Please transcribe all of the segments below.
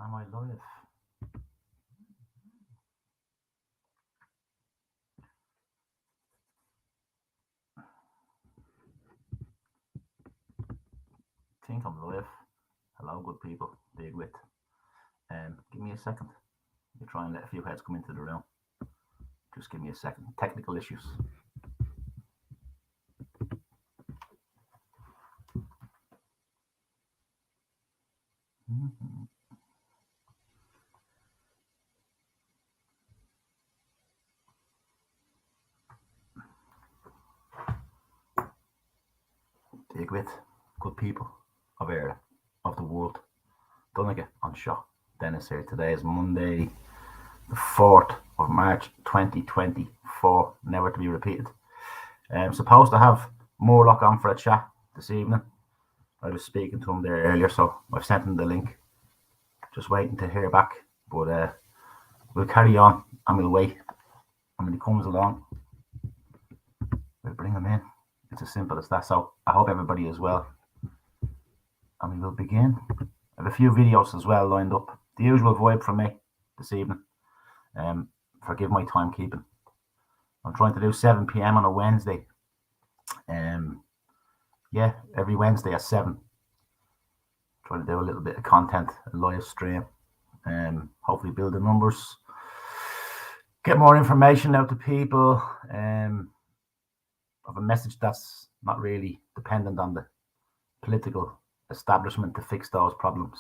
Am I live? Think I'm live. Hello, good people. Big wit. Give me a second. You try and let a few heads come into the room. Just give me a second. Technical issues. Big wit. Good people of Ireland, of the world. Donegal on shot. Dennis here. Today is Monday, the 4th of March 2024. Never to be repeated. I'm supposed to have Murlock on for a chat this evening. I was speaking to him there earlier, so I've sent him the link. Just waiting to hear back. But we'll carry on and we'll wait. And when he comes along, we'll bring him in. It's as simple as that. So I hope everybody is well. And we will begin. I have a few videos as well lined up. The usual vibe from me this evening. Forgive my timekeeping. I'm trying to do 7 p.m. on a Wednesday. Yeah, every Wednesday at 7. Trying to do a little bit of content, a live stream. Hopefully build the numbers. Get more information out to people. Of a message that's not really dependent on the political establishment to fix those problems.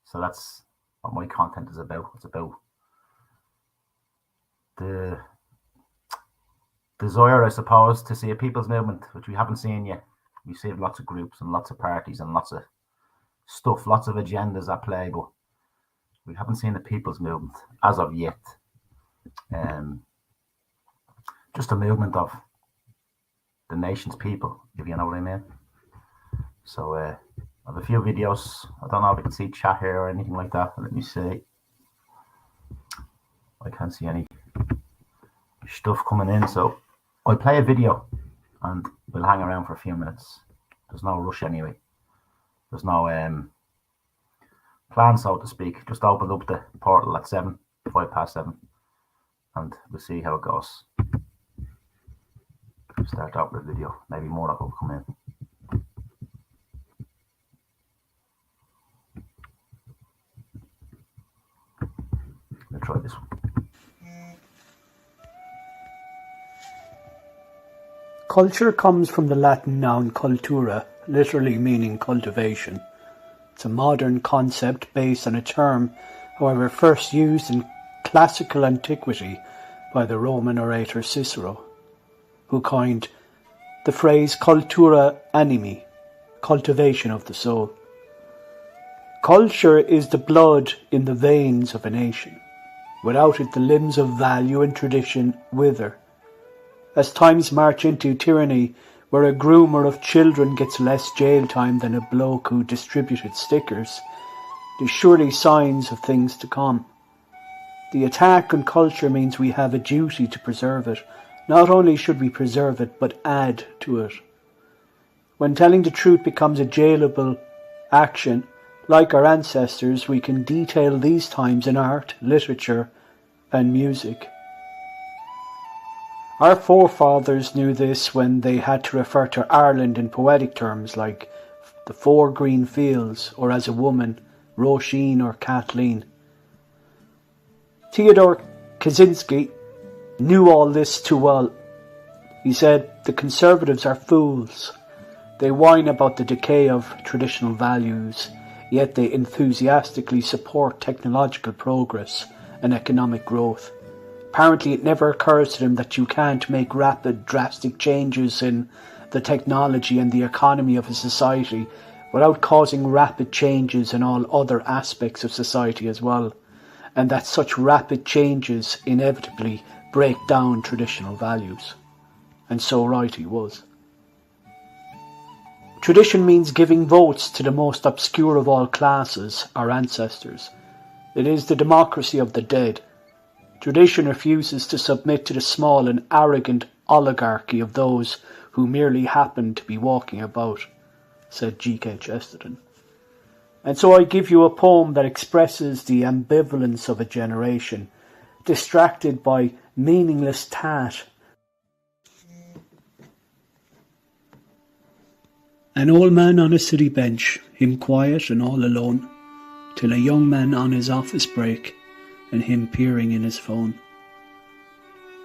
So that's what my content is about. It's about the desire, I suppose, to see a people's movement, which we haven't seen yet. We see lots of groups and lots of parties and lots of stuff, lots of agendas at play, but we haven't seen a people's movement as of yet. Just a movement of the nation's people, if you know what I mean. So I have a few videos. I don't know if you can see chat here or anything like that. Let me see. I can't see any stuff coming in, so I'll play a video and we'll hang around for a few minutes. There's no rush anyway. There's no plan, so to speak. Just open up the portal at 7, 7:05, and we'll see how it goes. Start out with the video. Maybe more will come in. Let's try this one. Culture comes from the Latin noun cultura, literally meaning cultivation. It's a modern concept based on a term, however, first used in classical antiquity by the Roman orator Cicero, who coined the phrase cultura animi, cultivation of the soul. Culture is the blood in the veins of a nation. Without it, the limbs of value and tradition wither. As times march into tyranny, where a groomer of children gets less jail time than a bloke who distributed stickers, there's surely signs of things to come. The attack on culture means we have a duty to preserve it. Not only should we preserve it, but add to it. When telling the truth becomes a jailable action, like our ancestors, we can detail these times in art, literature, and music. Our forefathers knew this when they had to refer to Ireland in poetic terms like the 4 green fields, or as a woman, Roisin or Kathleen. Theodore Kaczynski knew all this too well. He said, "The Conservatives are fools. They whine about the decay of traditional values, yet they enthusiastically support technological progress and economic growth. Apparently it never occurs to them that you can't make rapid, drastic changes in the technology and the economy of a society without causing rapid changes in all other aspects of society as well, and that such rapid changes inevitably break down traditional values." And so right he was. Tradition means giving votes to the most obscure of all classes, our ancestors. It is the democracy of the dead. Tradition refuses to submit to the small and arrogant oligarchy of those who merely happen to be walking about, said G.K. Chesterton. And so I give you a poem that expresses the ambivalence of a generation, distracted by meaningless tat. An old man on a city bench, him quiet and all alone, till a young man on his office break, and him peering in his phone.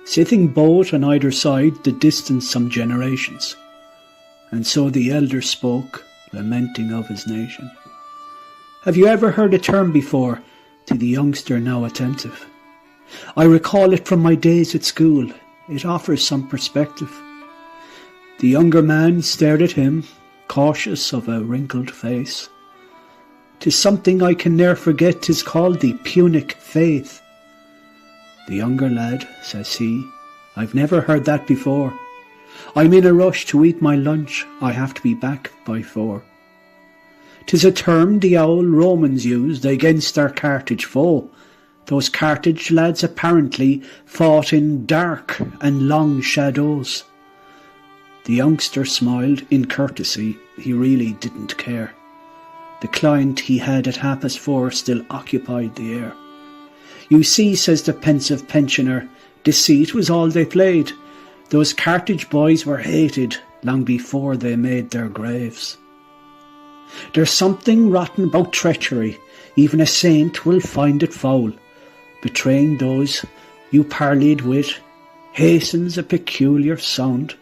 Sitting both on either side the distance some generations, and so the elder spoke, lamenting of his nation. Have you ever heard a term before, to the youngster now attentive? I recall it from my days at school, it offers some perspective. The younger man stared at him, cautious of a wrinkled face. 'Tis something I can ne'er forget, 'tis called the Punic faith. The younger lad, says he, I've never heard that before. I'm in a rush to eat my lunch, I have to be back by 4. 'Tis a term the old Romans used against their Carthage foe. Those Carthage lads apparently fought in dark and long shadows. The youngster smiled in courtesy, he really didn't care. The client he had at 4:30 still occupied the air. You see, says the pensive pensioner, deceit was all they played. Those Carthage boys were hated long before they made their graves. There's something rotten about treachery, even a saint will find it foul. Betraying those you parleyed with hastens a peculiar sound.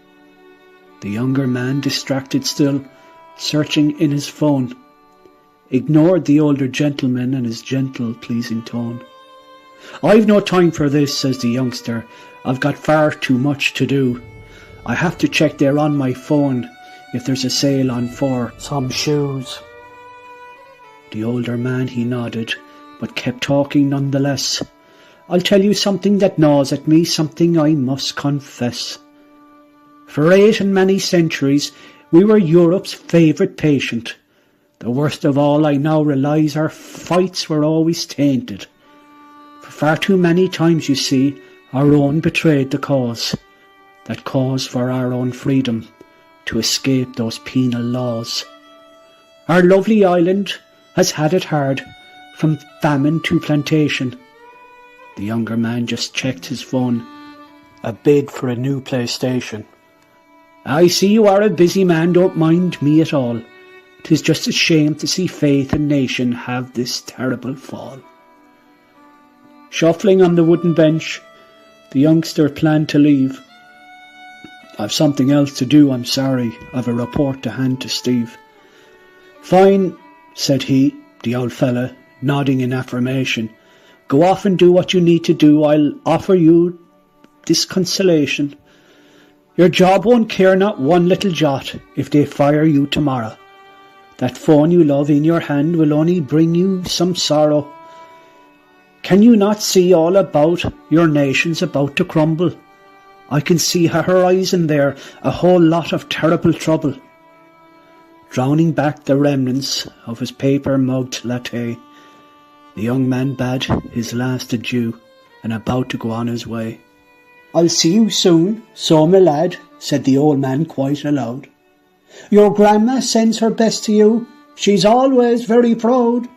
The younger man, distracted still, searching in his phone, ignored the older gentleman and his gentle, pleasing tone. I've no time for this, says the youngster, I've got far too much to do. I have to check there on my phone if there's a sale on for some shoes. The older man, he nodded, but kept talking nonetheless. I'll tell you something that gnaws at me, something I must confess. For 8 and many centuries we were Europe's favourite patient. The worst of all, I now realise our fights were always tainted. For far too many times, you see, our own betrayed the cause, that cause for our own freedom, to escape those penal laws. Our lovely island has had it hard, from famine to plantation. The younger man just checked his phone, a bid for a new PlayStation. I see you are a busy man, don't mind me at all. 'Tis just a shame to see faith and nation have this terrible fall. Shuffling on the wooden bench, the youngster planned to leave. I've something else to do, I'm sorry. I've a report to hand to Steve. Fine, said he, the old fella, nodding in affirmation. Go off and do what you need to do. I'll offer you this consolation. Your job won't care not one little jot if they fire you tomorrow. That phone you love in your hand will only bring you some sorrow. Can you not see all about your nation's about to crumble? I can see a horizon there, a whole lot of terrible trouble. Drowning back the remnants of his paper-mugged latte, the young man bade his last adieu and about to go on his way. I'll see you soon, so my lad, said the old man quite aloud. Your grandma sends her best to you. She's always very proud.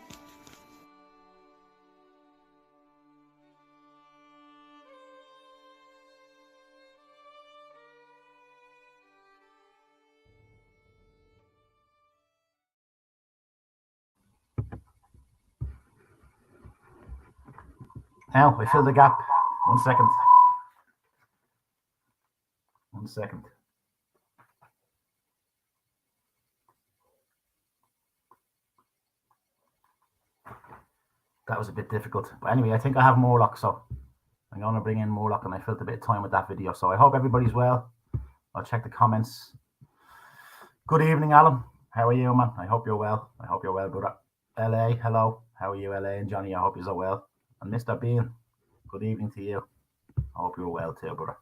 Now, I fill the gap. 1 second. 1 second. That was a bit difficult. But anyway, I think I have murlock, so I'm going to bring in murlock, and I filled a bit of time with that video. So I hope everybody's well. I'll check the comments. Good evening, Alan. How are you, man? I hope you're well. I hope you're well, brother. LA, hello. How are you, LA and Johnny? I hope you're well. And Mr. Bean, good evening to you. I hope you're well too, brother.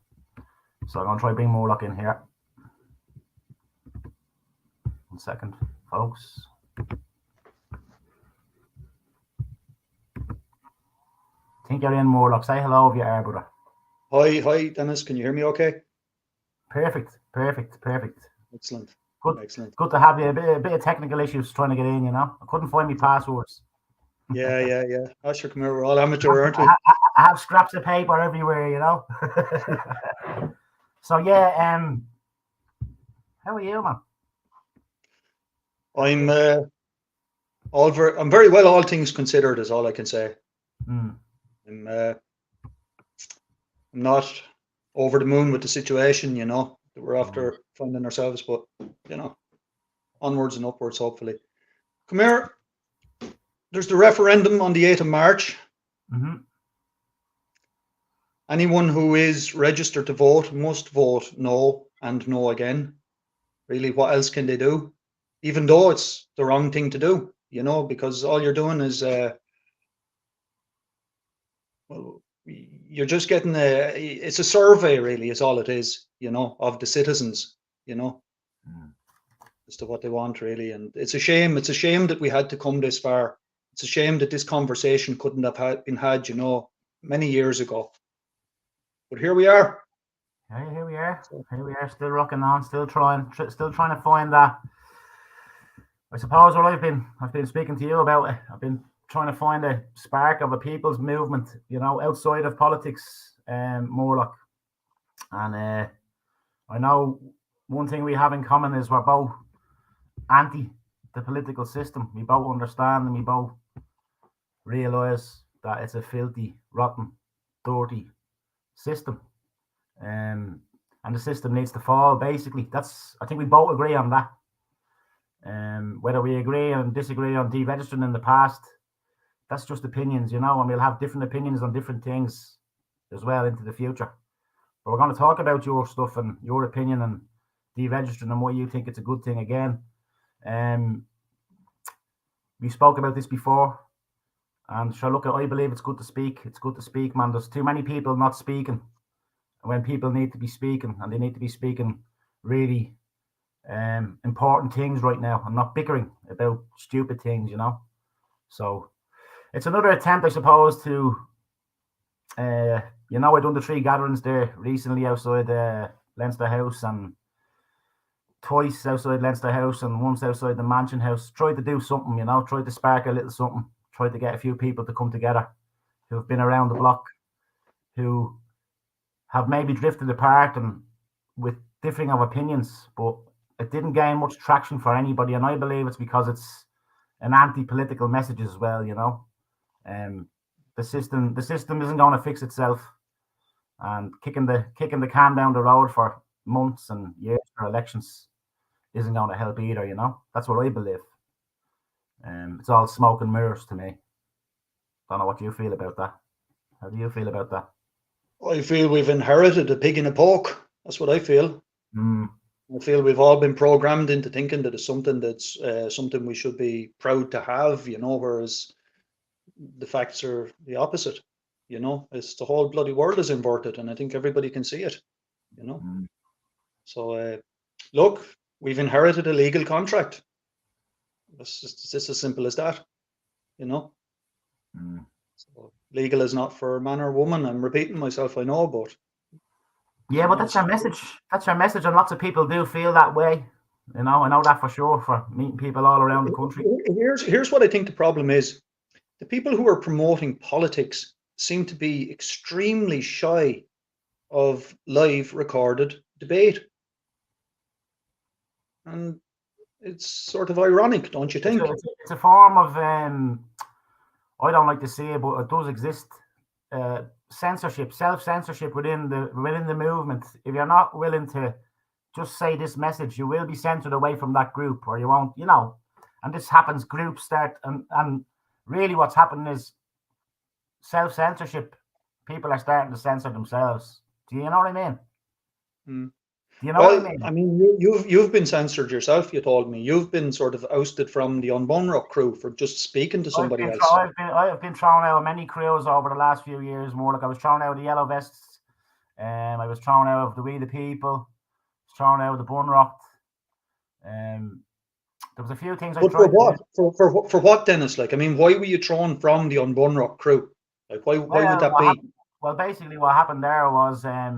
So I'm going to try to bring murlock in here. 1 second, folks. Think you're in, murlock. Say hello if you are, brother. Hi, Dennis. Can you hear me okay? Perfect. Excellent. Excellent. Good to have you. A bit of technical issues trying to get in. I couldn't find my passwords. Yeah. I sure come here. We're all amateur, aren't we? I have scraps of paper everywhere. So yeah. How are you, man? I'm I'm very well, all things considered, is all I can say. Mm. I'm not over the moon with the situation, that we're after finding ourselves, but onwards and upwards, hopefully. Come here. There's the referendum on the 8th of March. Mm-hmm. Anyone who is registered to vote must vote no and no again. Really, what else can they do? Even though it's the wrong thing to do, because all you're doing is, you're just getting it's a survey, really, is all it is, of the citizens, as to what they want, really. And it's a shame that we had to come this far. It's a shame that this conversation couldn't have been had, many years ago. But here we are. Yeah, here we are. Here we are, still rocking on, still trying to find that. I suppose what I've been speaking to you about it. I've been trying to find a spark of a people's movement, outside of politics, Murlock. And I know one thing we have in common is we're both anti the political system. We both understand and we both realise that it's a filthy, rotten, dirty system. And the system needs to fall, basically. I think we both agree on that. Whether we agree and disagree on deregistering in the past, that's just opinions, and we'll have different opinions on different things as well into the future. But we're going to talk about your stuff and your opinion and deregistering and why you think it's a good thing again. We spoke about this before, and sure, look, I believe it's good to speak. It's good to speak, man. There's too many people not speaking when people need to be speaking, and they need to be speaking really important things right now and not bickering about stupid things, So it's another attempt, I suppose, to I done the 3 gatherings there recently outside Leinster House, and twice outside Leinster House and once outside the Mansion House. Tried to do something, tried to spark a little something, tried to get a few people to come together who have been around the block, who have maybe drifted apart and with differing of opinions, but it didn't gain much traction for anybody, and I believe it's because it's an anti-political message as well. The system isn't going to fix itself, and kicking the can down the road for months and years for elections isn't going to help either. That's what I believe. It's all smoke and mirrors to me. Don't know what you feel about that. How do you feel about that? I feel we've inherited a pig in a poke. That's what I feel. I feel we've all been programmed into thinking that it's something that's something we should be proud to have, whereas the facts are the opposite. It's the whole bloody world is inverted, and I think everybody can see it. So look, we've inherited a legal contract. It's just as simple as that. So legal is not for man or woman. I'm repeating myself, I know, but yeah, but that's our message. That's our message, and lots of people do feel that way. I know that for sure, for meeting people all around the country. Here's what I think the problem is. The people who are promoting politics seem to be extremely shy of live recorded debate. And it's sort of ironic, don't you think? It's a form of, I don't like to say it, but it does exist, censorship, self-censorship within the movement. If you're not willing to just say this message, you will be censored away from that group, or you won't, and this happens, groups start, and really what's happening is self-censorship. People are starting to censor themselves. Do you know what I mean? Do you know what I mean? I mean, you've been censored yourself, you told me. You've been sort of ousted from the Unbunrock crew for just speaking to somebody else. I've been thrown out of many crews over the last few years, more like I was thrown out of the Yellow Vests, I was thrown out of the We the People, thrown out of the Bunrock. There was a few things I tried. For what? For what, Dennis? Like, I mean, why were you thrown from the Unbunrock crew? Like, why would that be? Well, basically, what happened there was I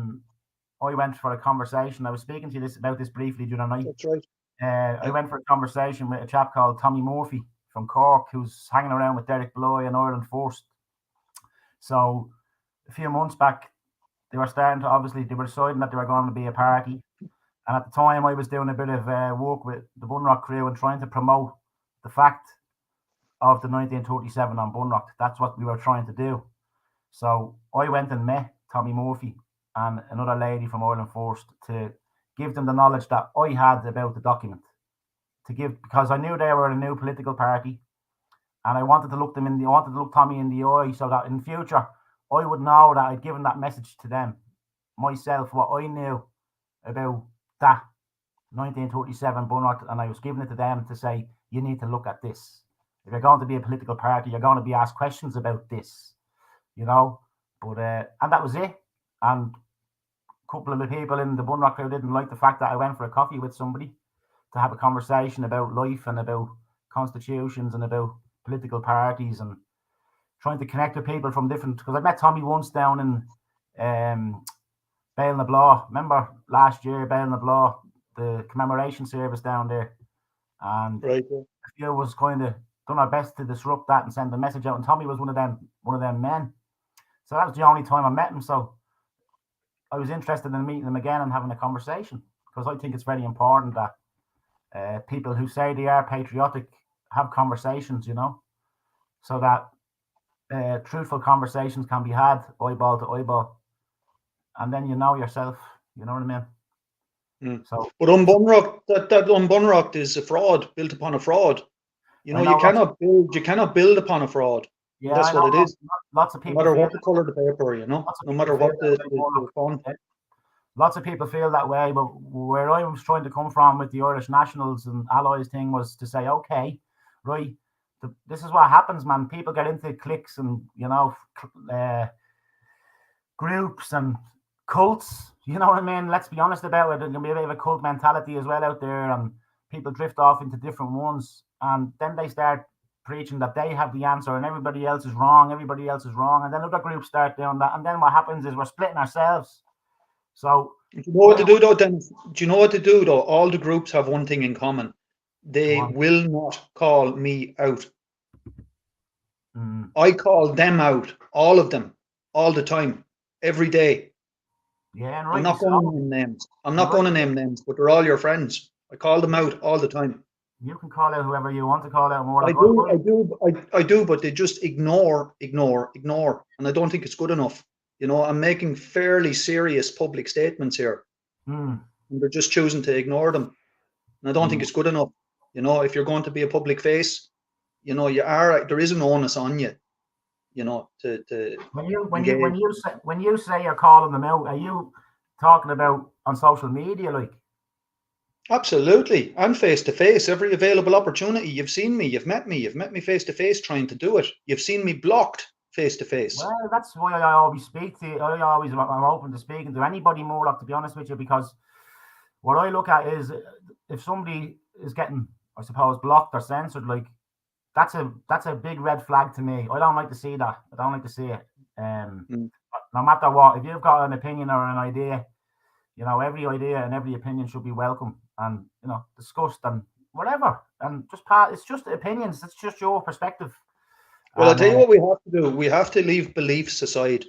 went for a conversation. I was speaking to you about this briefly during the night. That's right. I went for a conversation with a chap called Tommy Murphy from Cork, who's hanging around with Derek Beloy and Ireland First. So a few months back, they were deciding that they were going to be a party. And at the time, I was doing a bit of work with the Bunrock crew and trying to promote the fact of the 1937 on Bunrock. That's what we were trying to do. So I went and met Tommy Murphy and another lady from Ireland First to give them the knowledge that I had about the document. Because I knew they were a new political party, and I wanted to look Tommy in the eye, so that in future I would know that I'd given that message to them myself, what I knew about that 1937 Bunrock, and I was giving it to them to say, you need to look at this. If you're going to be a political party, you're going to be asked questions about this, you know. But and that was it. And a couple of the people in the Bunrock crew didn't like the fact that I went for a coffee with somebody to have a conversation about life and about constitutions and about political parties and trying to connect with people from different. Because I met Tommy once down in Bale na Blah. Remember last year, Bale na Blah, the commemoration service down there, and right. a few was kind of done our best to disrupt that and send a message out. And Tommy was one of them men. So that was the only time I met him. So I was interested in meeting him again and having a conversation, because I think it's very important that people who say they are patriotic have conversations, you know, so that truthful conversations can be had eyeball to eyeball, and then you know yourself. You know what I mean? Mm. So, but on Bunrock, that on Bunrock is a fraud built upon a fraud. You know, you cannot build upon a fraud. Yeah, that's what it is. Lots of people, no matter what the color of the paper, you know, no matter what the font. Lots of people feel that way, but where I was trying to come from with the Irish Nationals and Allies thing was to say, okay, right, this is what happens, man. People get into cliques and, you know, groups and cults. You know what I mean? Let's be honest about it. There's going to be a bit of a cult mentality as well out there, and people drift off into different ones, and then they start preaching that they have the answer and everybody else is wrong. And then other groups start doing that, and then what happens is we're splitting ourselves. So do you know what to do though, Dennis? Do you know what to do though? All the groups have one thing in common. They will not call me out. I call them out, all of them, all the time, every day. Yeah, and I'm not going to name names. I'm not going to name names, but they're all your friends. I call them out all the time. You can call out whoever you want to call out. More I do, but they just ignore, and I don't think it's good enough. You know, I'm making fairly serious public statements here, and they're just choosing to ignore them, and I don't think it's good enough. You know, if you're going to be a public face, you know, there is an onus on you. You know, when you say you're calling them out, are you talking about on social media, like? Absolutely, and face to face, every available opportunity. You've seen me, you've met me face to face trying to do it. You've seen me blocked face to face. Well, that's why I always speak to you. I'm open to speaking to anybody, Murlock, to be honest with you, because what I look at is if somebody is getting, I suppose, blocked or censored, like that's a big red flag to me. I don't like to see that. I don't like to see it. No matter what, if you've got an opinion or an idea, you know, every idea and every opinion should be welcome and, you know, discussed and whatever. And it's just opinions. It's just your perspective. Well, I'll tell you what we have to do. We have to leave beliefs aside,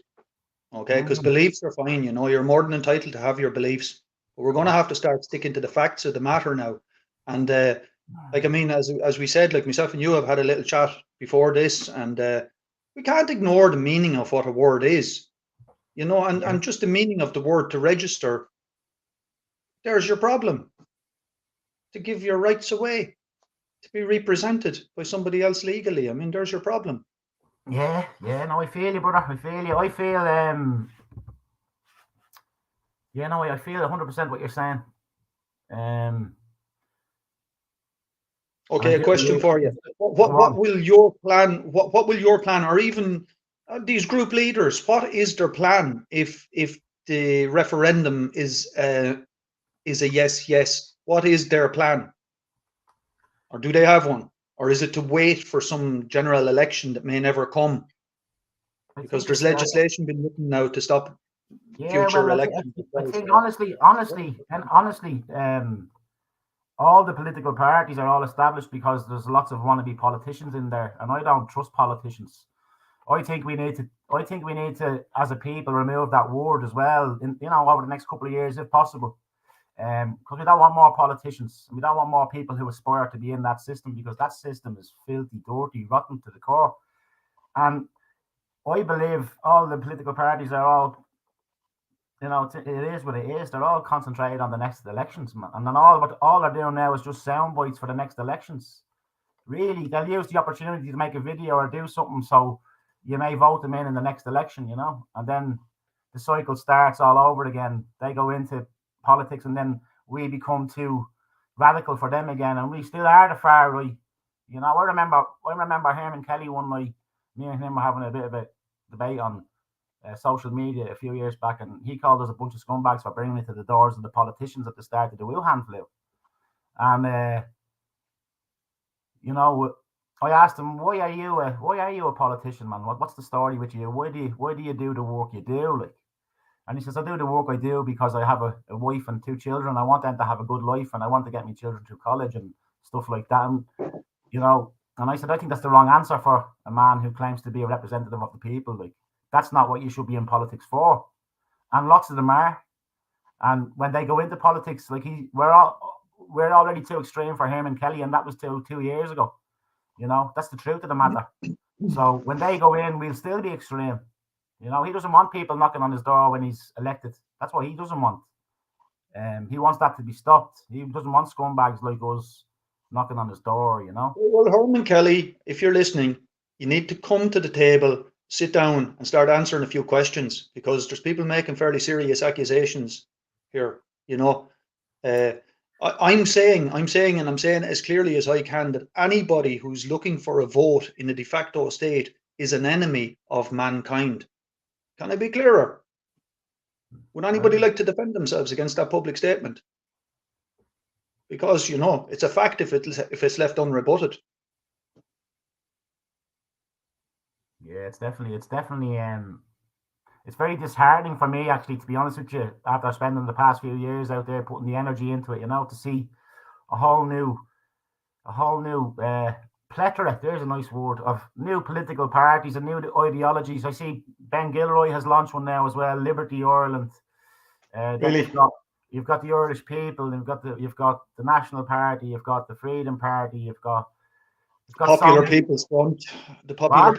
okay? Because beliefs are fine, you know. You're more than entitled to have your beliefs. But we're going to have to start sticking to the facts of the matter now. And, like, I mean, as we said, like myself and you have had a little chat before this, and we can't ignore the meaning of what a word is, you know, and just the meaning of the word to register. There's your problem. To give your rights away, to be represented by somebody else legally. I mean, there's your problem. Yeah, no, I feel you, brother. I feel 100% what you're saying. Okay, a question for you. What will your plan? What will your plan, or even these group leaders? What is their plan if the referendum is a yes? What is their plan? Or do they have one? Or is it to wait for some general election that may never come? Because there's legislation being written now to stop future elections. I think honestly, all the political parties are all established because there's lots of wannabe politicians in there, and I don't trust politicians. I think we need to. I think we need to, as a people, remove that word as well. Over the next couple of years, if possible, because we don't want more politicians. We don't want more people who aspire to be in that system, because that system is filthy, dirty, rotten to the core. And I believe all the political parties are all, it is what it is. They're all concentrated on the next elections, and then all they're doing now is just sound bites for the next elections. Really, they'll use the opportunity to make a video or do something so you may vote them in the next election, and then the cycle starts all over again. They go into politics, and then we become too radical for them again, and we still are the far right. I remember Herman Kelly one night. Me and him were having a bit of a debate on social media a few years back, and he called us a bunch of scumbags for bringing it to the doors of the politicians at the start of the Wuhan flu. And I asked him, why are you a politician, man? What's the story with you? Why do you do the work you do? Like, and he says, I do the work I do because I have a wife and 2 children. I want them to have a good life, and I want to get my children through college and stuff like that. And, and I said, I think that's the wrong answer for a man who claims to be a representative of the people. Like, that's not what you should be in politics for. And lots of them are. And when they go into politics, like we're already too extreme for Herman Kelly, and that was 2 years ago. That's the truth of the matter. So when they go in, we'll still be extreme. He doesn't want people knocking on his door when he's elected. That's what he doesn't want. He wants that to be stopped. He doesn't want scumbags like us knocking on his door, Well, Herman Kelly, if you're listening, you need to come to the table, sit down and start answering a few questions, because there's people making fairly serious accusations here, I'm saying as clearly as I can that anybody who's looking for a vote in a de facto state is an enemy of mankind. Can I be clearer? Would anybody like to defend themselves against that public statement? Because, it's a fact if it's left unrebutted. Yeah, it's definitely it's very disheartening for me, actually, to be honest with you, after spending the past few years out there putting the energy into it, to see a whole new plethora, there's a nice word, of new political parties and new ideologies. I see Ben Gilroy has launched one now as well, Liberty Ireland. Really? You've got the Irish People, you've got the National Party, you've got the Freedom Party, you've got Popular People's Front, the Popular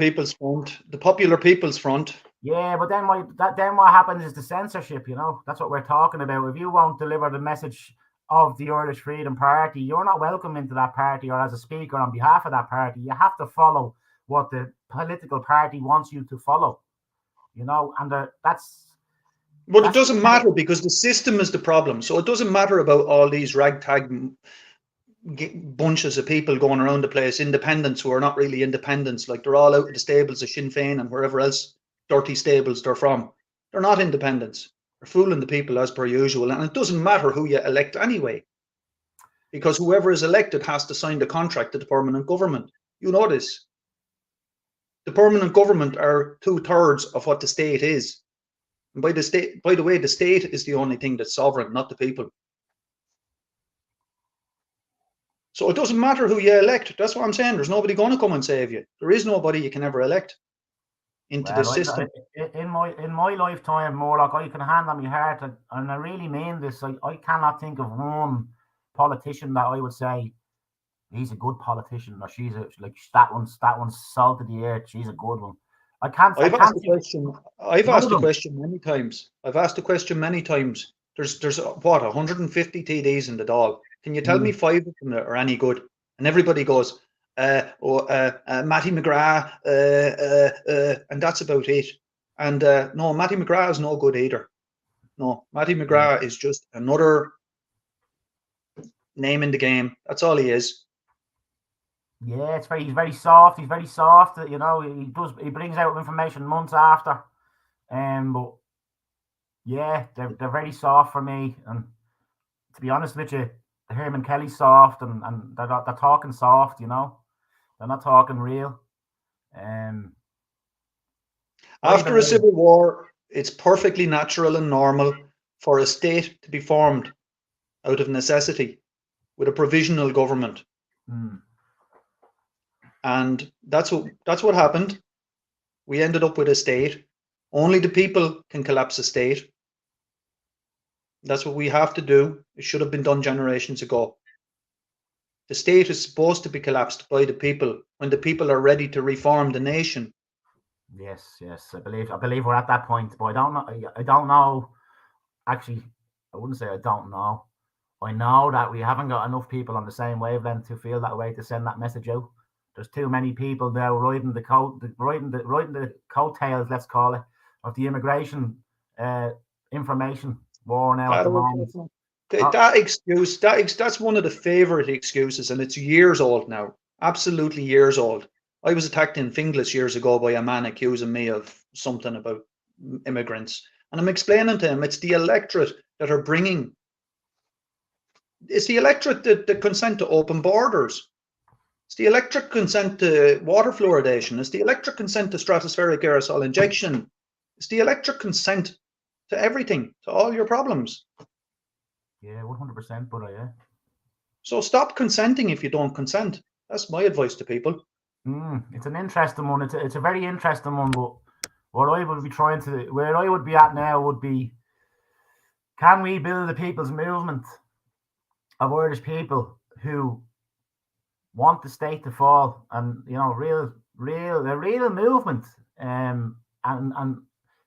People's Front. Yeah, but then what happens is the censorship. That's what we're talking about. If you won't deliver the message of the Irish Freedom Party, you're not welcome into that party or as a speaker on behalf of that party. You have to follow what the political party wants you to follow. And that's. But it doesn't matter, because the system is the problem. So it doesn't matter about all these ragtag bunches of people going around the place, independents who are not really independents, like they're all out of the stables of Sinn Féin and wherever else dirty stables they're from. They're not independents. They're fooling the people as per usual, and it doesn't matter who you elect anyway, because whoever is elected has to sign the contract to the permanent government. You know this. The permanent government are 2/3 of what the state is. And by the way, the state is the only thing that's sovereign, not the people. So it doesn't matter who you elect. That's what I'm saying. There's nobody going to come and save you. There is nobody you can ever elect into this system. In my lifetime, Murlock, I can hand on my heart, and I really mean this. I cannot think of one politician that I would say he's a good politician, or that one's salt of the earth. She's a good one. I've asked the question many times. There's what, 150 TDs in the Dáil. Can you tell me 5 of them that are any good? And everybody goes, Matty McGrath, and that's about it. And no, Matty McGrath is no good either. No, Matty McGrath is just another name in the game. That's all he is. Yeah, he's very soft. He's very soft. He brings out information months after. But yeah, they're very soft for me. And to be honest with you, Herman Kelly's soft, and they're talking soft. They're not talking real. After a civil war, it's perfectly natural and normal for a state to be formed out of necessity. with a provisional government. And that's what happened. We ended up with a state. Only the people can collapse a state. That's what we have to do. It should have been done generations ago. The state is supposed to be collapsed by the people when the people are ready to reform the nation. Yes. I believe we're at that point, but I don't know. Actually, I wouldn't say I don't know. I know that we haven't got enough people on the same wavelength to feel that way to send that message out. There's too many people now riding the coattails, let's call it, of the immigration information war now at the moment. That excuse, that's one of the favorite excuses, and it's years old now. Absolutely years old. I was attacked in Finglas years ago by a man accusing me of something about immigrants. And I'm explaining to him it's the electorate that are bringing. It's the electorate that consent to open borders. It's the electorate consent to water fluoridation. It's the electorate consent to stratospheric aerosol injection. It's the electorate consent to everything, to all your problems. Yeah, 100%, but yeah. So stop consenting if you don't consent. That's my advice to people. It's an interesting one. It's a very interesting one, but what I would be where I would be at now would be, can we build the people's movement of Irish people who want the state to fall, and a real movement, and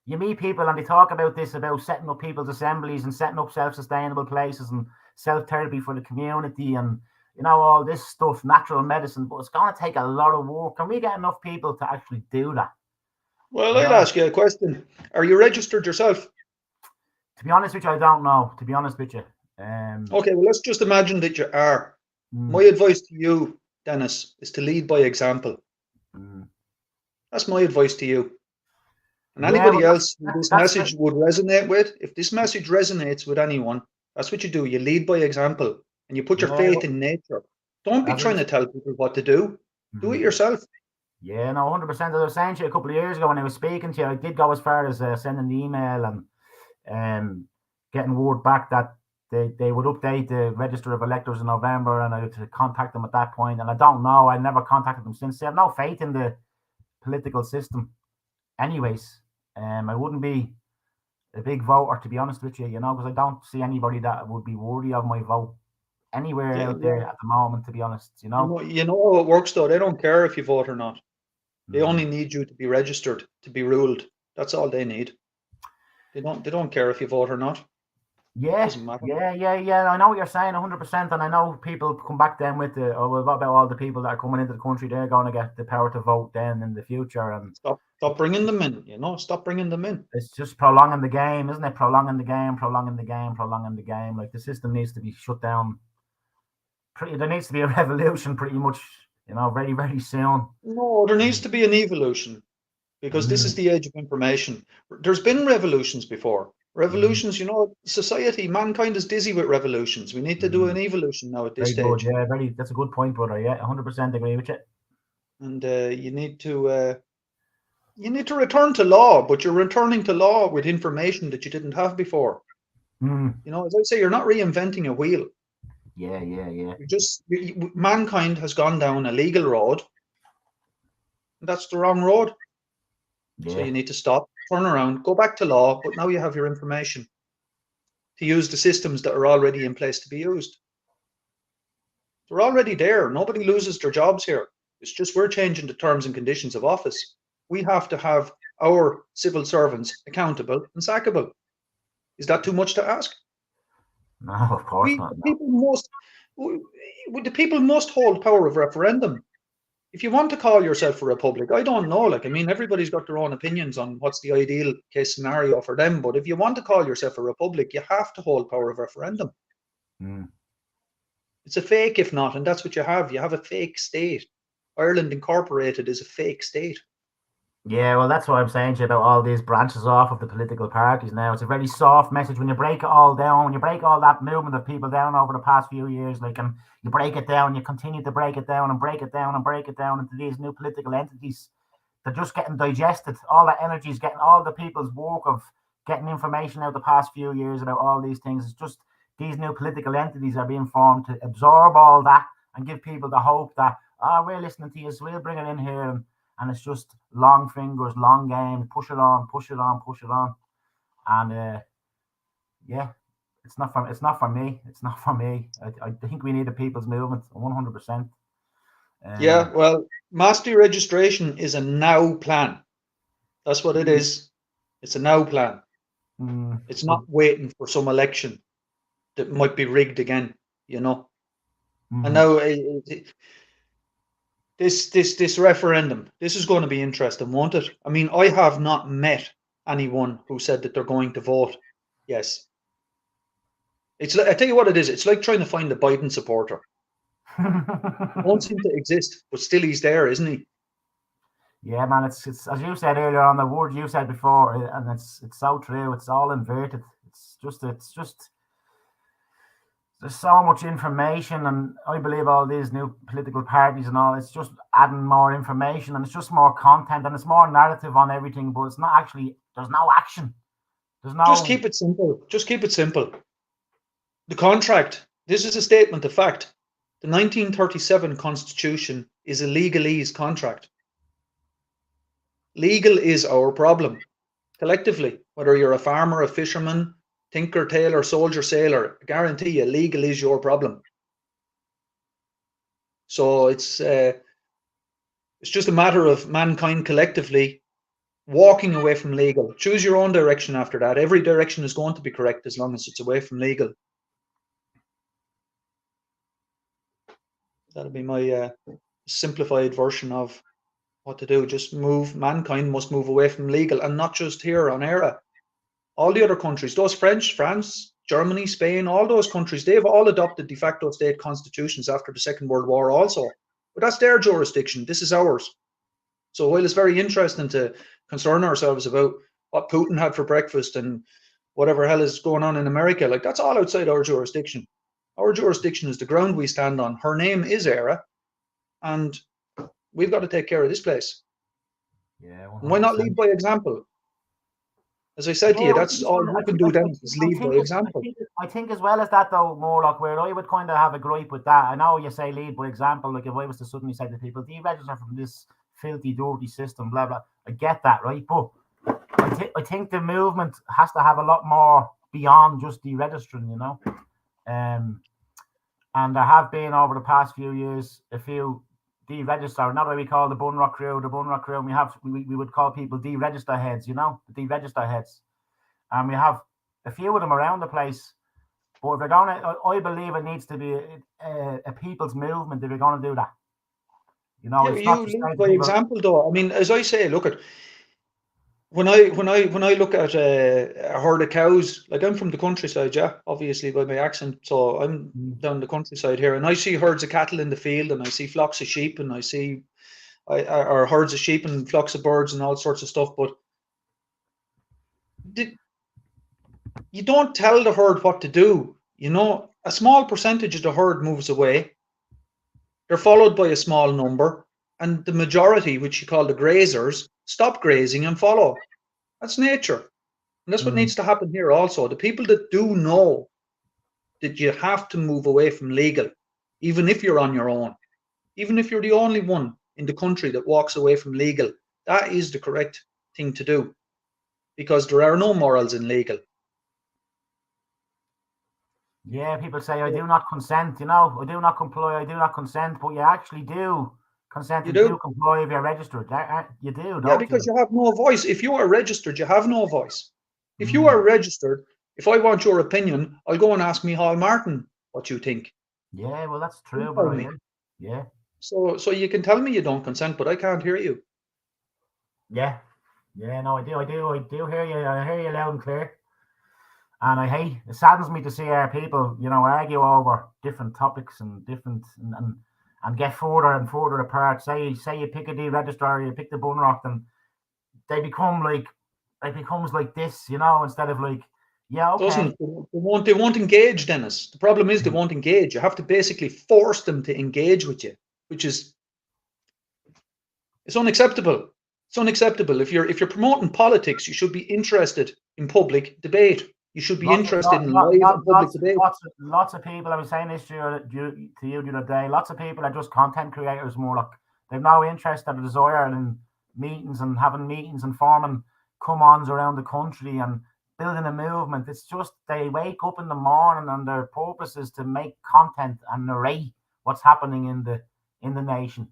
you meet people and they talk about this, about setting up people's assemblies and setting up self-sustainable places and self-therapy for the community and all this stuff, natural medicine, but it's going to take a lot of work. Can we get enough people to actually do that? Well, I'll ask you a question. Are you registered yourself? To be honest with you, I don't know. To be honest with you. Okay, well, let's just imagine that you are. My advice to you, Dennis, is to lead by example. That's my advice to you. And anybody else who this message would resonate with, if this message resonates with anyone, that's what you do. You lead by example and you put your faith in nature. Don't be trying to tell people what to do. Do it yourself. Yeah, no, 100%. As I was saying to you a couple of years ago when I was speaking to you, I did go as far as sending the email and getting word back that they would update the register of electors in November, and I had to contact them at that point. And I don't know. I never contacted them since. I have no faith in the political system. Anyways, I wouldn't be a big voter, to be honest with you, because I don't see anybody that would be worthy of my vote anywhere out there at the moment, to be honest. You know how it works, though. They don't care if you vote or not. They only need you to be registered, to be ruled. That's all they need. They don't care if you vote or not. Yeah, I know what you're saying, 100%, and I know people come back then with what about all the people that are coming into the country? They're going to get the power to vote then in the future, and stop bringing them in. Stop bringing them in. It's just prolonging the game, isn't it? Prolonging the game. Like, the system needs to be shut down. There needs to be a revolution, pretty much. Very, very soon. No, there needs to be an evolution, because this is the age of information. There's been revolutions before. Revolutions, society, mankind is dizzy with revolutions. We need to do an evolution now at this stage. Good, yeah, that's a good point, brother. Yeah, 100% agree with you. And you need to return to law, but you're returning to law with information that you didn't have before. As I say, you're not reinventing a wheel. Yeah. Mankind has gone down a legal road. That's the wrong road. Yeah. So you need to stop, turn around, go back to law, but now you have your information to use the systems that are already in place to be used. They're already there. Nobody loses their jobs here. It's just we're changing the terms and conditions of office. We have to have our civil servants accountable and sackable. Is that too much to ask? No, of course not. No. The people must hold power of referendum. If you want to call yourself a republic, I don't know. Everybody's got their own opinions on what's the ideal case scenario for them. But if you want to call yourself a republic, you have to hold power of referendum. It's a fake, if not, and that's what you have. You have a fake state. Ireland Incorporated is a fake state. Yeah, well, that's what I'm saying to you about all these branches off of the political parties now. It's a very soft message when you break it all down, when you break all that movement of people down over the past few years, and you break it down, you continue to break it down and break it down and break it down into these new political entities. They're just getting digested. All that energy is getting all the people's work of getting information out the past few years about all these things. It's just these new political entities are being formed to absorb all that and give people the hope that, we're listening to you, so we'll bring it in here, and it's just long fingers, long games, push it on, push it on, push it on, and yeah, it's not for me. It's not for me. I think we need a people's movement, 100%. Yeah, well, mass deregistration is a now plan. That's what it is. It's a now plan. It's not waiting for some election that might be rigged again, you know. And now this referendum, this is going to be interesting, won't it? I mean, I have not met anyone who said that they're going to vote yes. It's like, I tell you what it is. It's like trying to find a Biden supporter. Won't seem to exist, but still he's there, isn't he? Yeah, man. It's as you said earlier on, the word you said before, and it's so true. It's all inverted. It's just there's so much information, and I believe all these new political parties and all, it's just adding more information, and it's just more content, and it's more narrative on everything, but it's not actually, there's no action. There's no. Just keep it simple. Just keep it simple. The contract, this is a statement of fact. The 1937 Constitution is a legalese contract. Legal is our problem, collectively. Whether you're a farmer, a fisherman, tinker, tailor, soldier, sailor, I guarantee you, legal is your problem. So it's just a matter of mankind collectively walking away from legal. Choose your own direction after that. Every direction is going to be correct as long as it's away from legal. That'll be my simplified version of what to do. Just move. Mankind must move away from legal, and not just here on ERA. All the other countries, those France, Germany, Spain, all those countries, they've all adopted de facto state constitutions after the Second World War also. But that's their jurisdiction. This is ours. So while it's very interesting to concern ourselves about what Putin had for breakfast and whatever hell is going on in America, like, that's all outside our jurisdiction. Our jurisdiction is the ground we stand on. Her name is ERA, and we've got to take care of this place. Yeah. 100%. Why not lead by example? As I said to you, that's all you can do then, is lead by example. I think as well as that, though, Murlock, where I would kind of have a gripe with that. I know you say lead by example, like if I was to suddenly say to people, deregister from this filthy, dirty system, blah, blah. I get that, right? But I think the movement has to have a lot more beyond just deregistering, you know? And there have been, over the past few years, a few deregister, not what we call the Bunrock crew, and we would call people deregister heads, you know, the deregister heads. And we have a few of them around the place. But if we're going to, I believe it needs to be a people's movement if we're going to do that. You know, it's not just lead by example, though. I mean, as I say, look at when I look at a herd of cows, like, I'm from the countryside, yeah, obviously by my accent, so I'm down the countryside here, and I see herds of cattle in the field, and I see flocks of sheep, and I see or herds of sheep and flocks of birds and all sorts of stuff. But you don't tell the herd what to do. You know, a small percentage of the herd moves away. They're followed by a small number, and the majority, which you call the grazers, stop grazing and follow. That's nature. And that's what needs to happen here also. The people that do know that you have to move away from legal, even if you're on your own, even if you're the only one in the country that walks away from legal, that is the correct thing to do, because there are no morals in legal. Yeah, people say, I do not consent, you know, I do not comply, I do not consent, but you actually do consent, you do comply if you're registered. You do, don't you? Yeah, because you have no voice. If you are registered, you have no voice. If you are registered, if I want your opinion, I'll go and ask Micheál Martin what you think. Yeah, well, that's true, but yeah. So you can tell me you don't consent, but I can't hear you. Yeah, no, I do hear you. I hear you loud and clear. And it saddens me to see our people, you know, argue over different topics and different and get further and further apart. Say you pick a deregister or you pick the Bunrock, and they become like, it becomes like this, you know, instead of like, yeah, okay. They won't engage, Dennis. The problem is they won't engage. You have to basically force them to engage with you, which is, it's unacceptable. It's unacceptable. If you're promoting politics, you should be interested in public debate. You should be Lots, interested in live and public debate. Lots of people. I was saying this to you the other day. Lots of people are just content creators. More like they've no interest or desire in meetings and having meetings and forming come-ons around the country and building a movement. It's just they wake up in the morning and their purpose is to make content and narrate what's happening in the nation.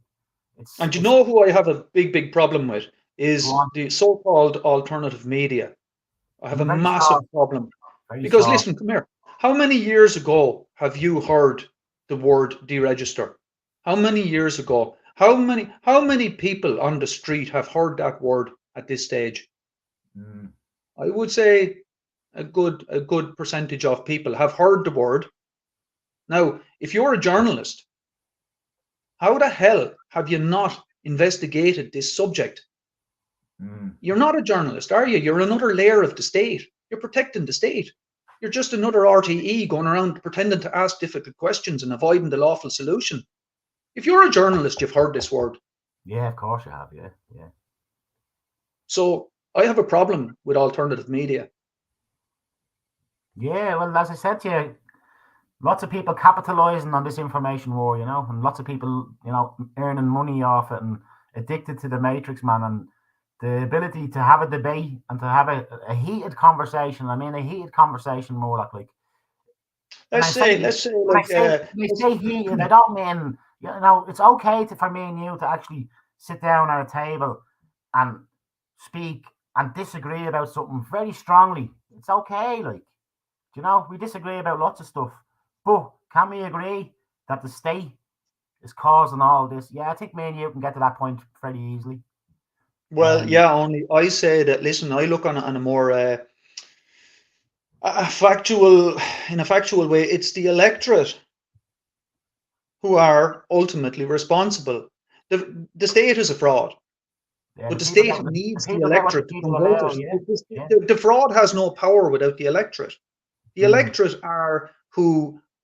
And you know who I have a big problem with is the so-called alternative media. I have a massive problem. Because listen, come here. How many years ago have you heard the word deregister? How many years ago? How many people on the street have heard that word at this stage? I would say a good percentage of people have heard the word. Now, if you're a journalist, how the hell have you not investigated this subject? You're not a journalist, are you? You're another layer of the state. You're protecting the state. You're just another RTE going around pretending to ask difficult questions and avoiding the lawful solution. If you're a journalist, you've heard this word. Yeah, of course you have. Yeah. So I have a problem with alternative media. Yeah, well, as I said to you, lots of people capitalizing on this information war, and lots of people, earning money off it and addicted to the matrix, man. And the ability to have a debate and to have a heated conversation. I mean, a heated conversation more like. Let's say heated, I don't mean, it's okay for me and you to actually sit down at a table and speak and disagree about something very strongly. It's okay, we disagree about lots of stuff, but can we agree that the state is causing all this? Yeah, I think me and you can get to that point fairly easily. Well, only I say that, listen, I look on a more in a factual way, it's the electorate who are ultimately responsible. The state is a fraud, but the state needs the electorate to come vote it. The fraud has no power without the electorate. The electorate are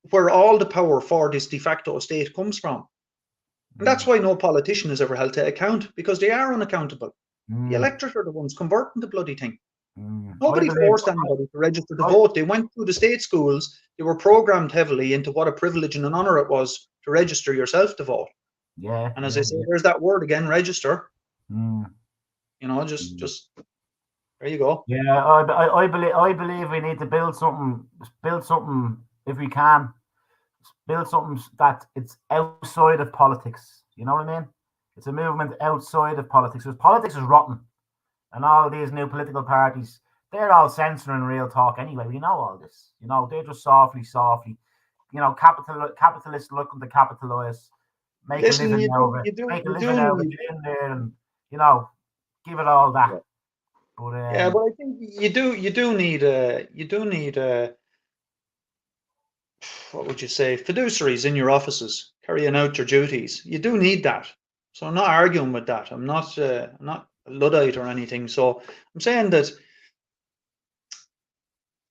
where all the power for this de facto state comes from. And that's why no politician is ever held to account, because they are unaccountable. The electorate are the ones converting the bloody thing. Nobody forced anybody to register to vote. They went through the state schools. They were programmed heavily into what a privilege and an honor it was to register yourself to vote. Yeah. And as I say, there's that word again, register. Just there you go. Yeah, I believe we need to build something if we can. Build something that it's outside of politics. You know what I mean? It's a movement outside of politics. Because politics is rotten. And all these new political parties, they're all censoring real talk anyway. We know all this. They're just softly. Capitalists looking to capitalize, make a living out of it. Make a living out of it, get in there and, give it all that. But but I think you do need what would you say, fiduciaries in your offices carrying out your duties. You do need that. So I'm not arguing with that. I'm not a Luddite or anything. So I'm saying that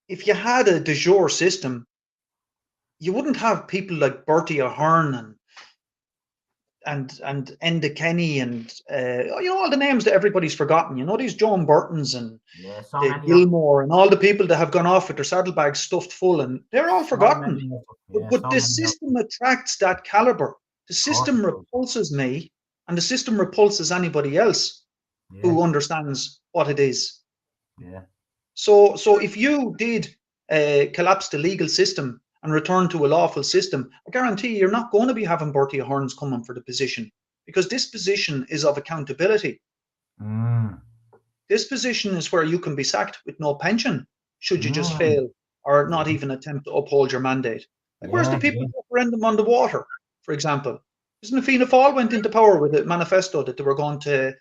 if you had a de jure system, you wouldn't have people like Bertie Ahern and Enda Kenny and all the names that everybody's forgotten. These Joan Burtons and Gilmore and all the people that have gone off with their saddlebags stuffed full, and they're all forgotten. But the system attracts that caliber. The system repulses me, and the system repulses anybody else who understands what it is. Yeah. So if you did collapse the legal system and return to a lawful system, I guarantee you're not going to be having Bertie Ahern's coming for the position, because this position is of accountability. This position is where you can be sacked with no pension should you just fail or not even attempt to uphold your mandate. Where's the people referendum on the water, for example? Isn't Fianna Fáil went into power with a manifesto that they were going to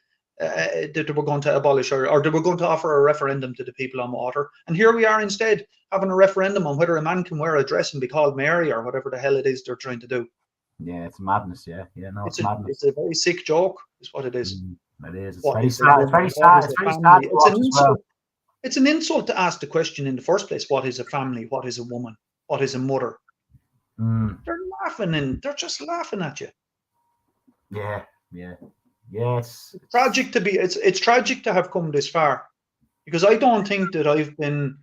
abolish or they were going to offer a referendum to the people on water, and here we are instead having a referendum on whether a man can wear a dress and be called Mary or whatever the hell it is they're trying to do. Yeah, it's madness. It's madness. It's a very sick joke, is what it is. It is. It's very sad. It's very sad. It's very sad. It's an insult to ask the question in the first place: what is a family? What is a woman? What is a mother? They're laughing and they're just laughing at you. Yeah. It's tragic it's tragic to have come this far, because I don't think that I've been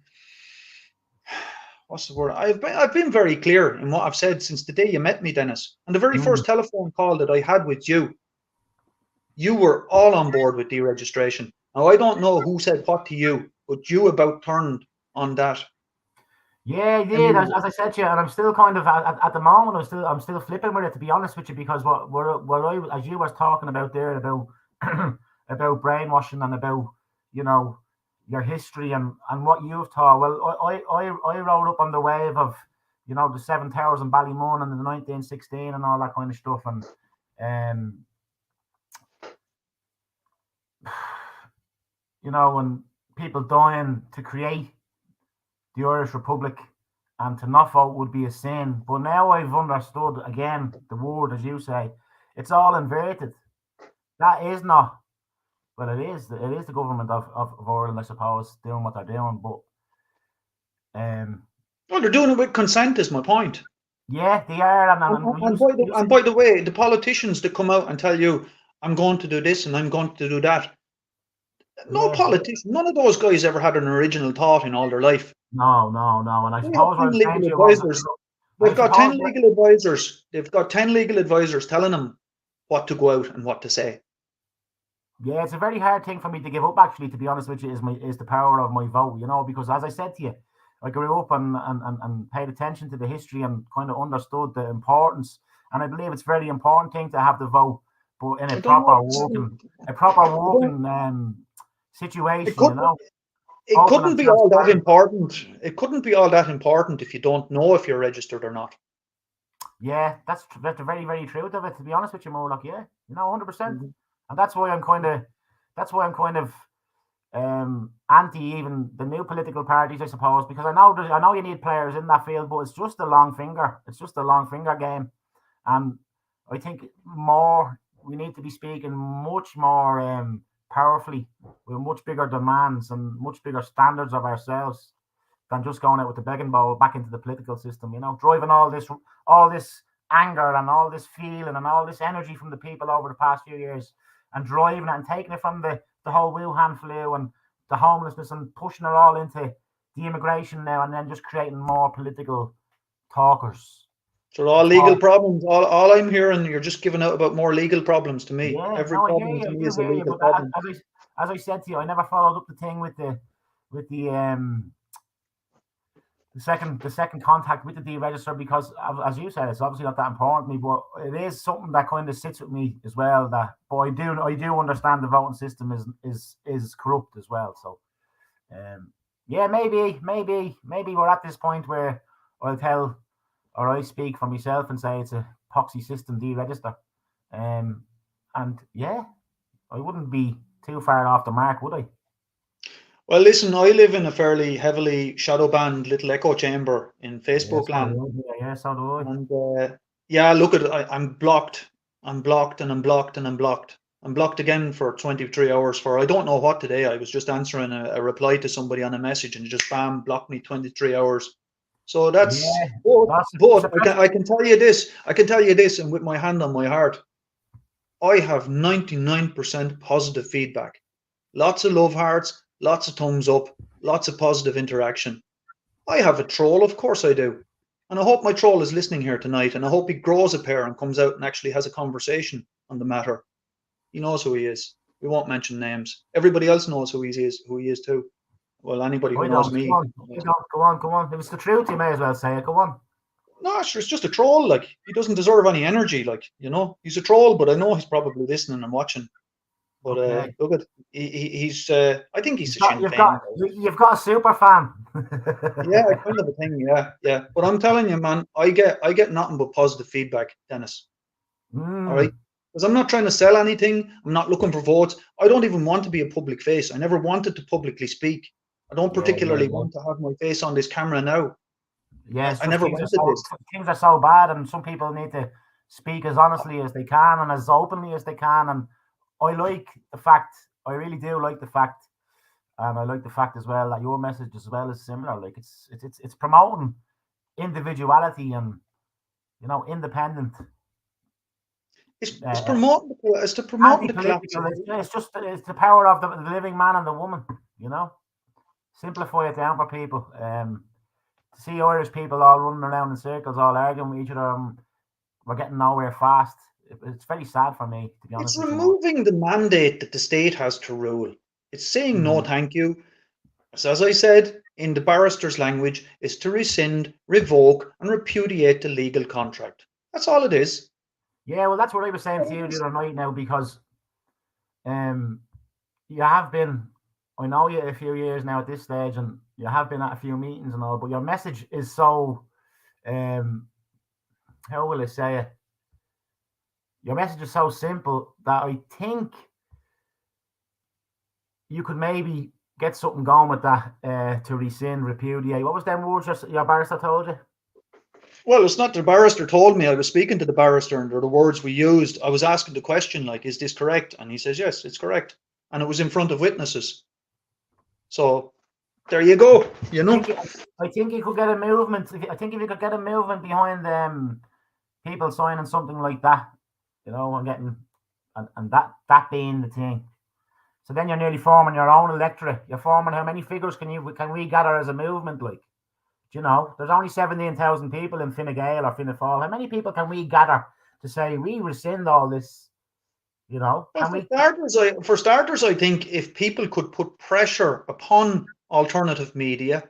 what's the word? I've been very clear in what I've said since the day you met me, Dennis. And the very first telephone call that I had with you, you were all on board with deregistration. Now I don't know who said what to you, but you about turned on that. Yeah, I yeah. mean, As I said to you, and I'm still kind of at the moment. I'm still flipping with it, to be honest with you, because what I, as you was talking about there about about brainwashing and about, you know, your history and what you've taught. Well, I rode up on the wave of, you know, the Seven Towers in Ballymun and the 1916 and all that kind of stuff, and you know, and people dying to create the Irish Republic, and to not vote would be a sin. But now I've understood again the word, as you say, it's all inverted. That is not, well, it is the government of Ireland, I suppose, doing what they're doing. But well, they're doing it with consent, is my point. yeah, they are. And by the way, the politicians that come out and tell you, I'm going to do this and I'm going to do that. No politician, none of those guys ever had an original thought in all their life. No. And I suppose what I'm saying to you advisors. They've got 10 legal advisors. They've got 10 legal advisors telling them what to go out and what to say. Yeah, it's a very hard thing for me to give up, actually, to be honest with you, is the power of my vote, you know, because as I said to you, I grew up and paid attention to the history and kind of understood the importance. And I believe it's a very important thing to have the vote, but in a proper working situation, you know. It couldn't be all that important. It couldn't be all that important if you don't know if you're registered or not. Yeah, that's the very, very truth of it, to be honest with you, Murlock. Yeah, you know, 100%. And that's why I'm kind of anti even the new political parties, I suppose, because I know you need players in that field, but it's just a long finger. It's just a long finger game, and I think we need to be speaking much more powerfully, with much bigger demands and much bigger standards of ourselves than just going out with the begging bowl back into the political system. You know, driving all this anger and all this feeling and all this energy from the people over the past few years, and driving it and taking it from the whole Wuhan flu and the homelessness and pushing it all into the immigration now, and then just creating more political talkers. So all legal problems. All I'm hearing, you're just giving out about more legal problems to me. Yeah, Every problem to me is a legal problem. As I said to you, I never followed up the thing with the second contact with the deregister, because, as you said, it's obviously not that important to me, but it is something that kind of sits with me as well. But I do understand the voting system is corrupt as well. So, yeah, maybe we're at this point where I speak for myself and say it's a poxy system, deregister, and yeah, I wouldn't be too far off the mark, would I? Well, listen, I live in a fairly heavily shadow banned little echo chamber in Facebook land. Yeah, so do I. And yeah, look at it. I'm blocked. I'm blocked and I'm blocked and I'm blocked. I'm blocked again for 23 hours for I don't know what today. I was just answering a reply to somebody on a message and just bam, blocked me 23 hours. So that's but I can tell you this. I can tell you this, and with my hand on my heart, I have 99% positive feedback. Lots of love hearts, lots of thumbs up, lots of positive interaction. I have a troll, of course I do. And I hope my troll is listening here tonight, and I hope he grows a pair and comes out and actually has a conversation on the matter. He knows who he is. We won't mention names. Everybody else knows who he is too. Well, anybody who knows me. Go on. If it's the truth, you may as well say it. Go on. No, sure, it's just a troll. Like, he doesn't deserve any energy. Like, you know, he's a troll, but I know he's probably listening and watching. But look at he's. I think he's a Sinn Féin. You've got a super fan. Yeah, kind of a thing. Yeah. But I'm telling you, man, I get nothing but positive feedback, Dennis. All right, because I'm not trying to sell anything. I'm not looking for votes. I don't even want to be a public face. I never wanted to publicly speak. I don't particularly want to have my face on this camera now. Yes, I never wanted this. Things are so bad, and some people need to speak as honestly as they can and as openly as they can. And I like the fact, I really do like the fact, and I like the fact as well that your message as well is similar. Like it's promoting individuality and, you know, independent. It's promoting the collapse. It's the power of the living man and the woman. You know, simplify it down for people. to see Irish people all running around in circles, all arguing with each other, and we're getting nowhere fast. It's very sad for me, to be honest. It's removing the mandate that the state has to rule. It's saying no, thank you. So, as I said, in the barrister's language, is to rescind, revoke, and repudiate the legal contract. That's all it is. Yeah, well, that's what I was saying to you the other night now, because you have been, I know you a few years now at this stage, and you have been at a few meetings and all, but your message is so, how will I say it? Your message is so simple that I think you could maybe get something going with that, to rescind, repudiate. What was them words your barrister told you? Well, it's not the barrister told me. I was speaking to the barrister, and they're the words we used. I was asking the question, like, is this correct? And he says, yes, it's correct. And it was in front of witnesses. So there you go. You know, I think you could get a movement. I think if you could get a movement behind people signing something like that, you know, and getting and that being the thing. So then you're nearly forming your own electorate. You're forming how many figures can we gather as a movement? Like, you know, there's only 17,000 people in Fine Gael or Fianna Fáil. How many people can we gather to say we rescind all this? You know, well, for starters, I think if people could put pressure upon alternative media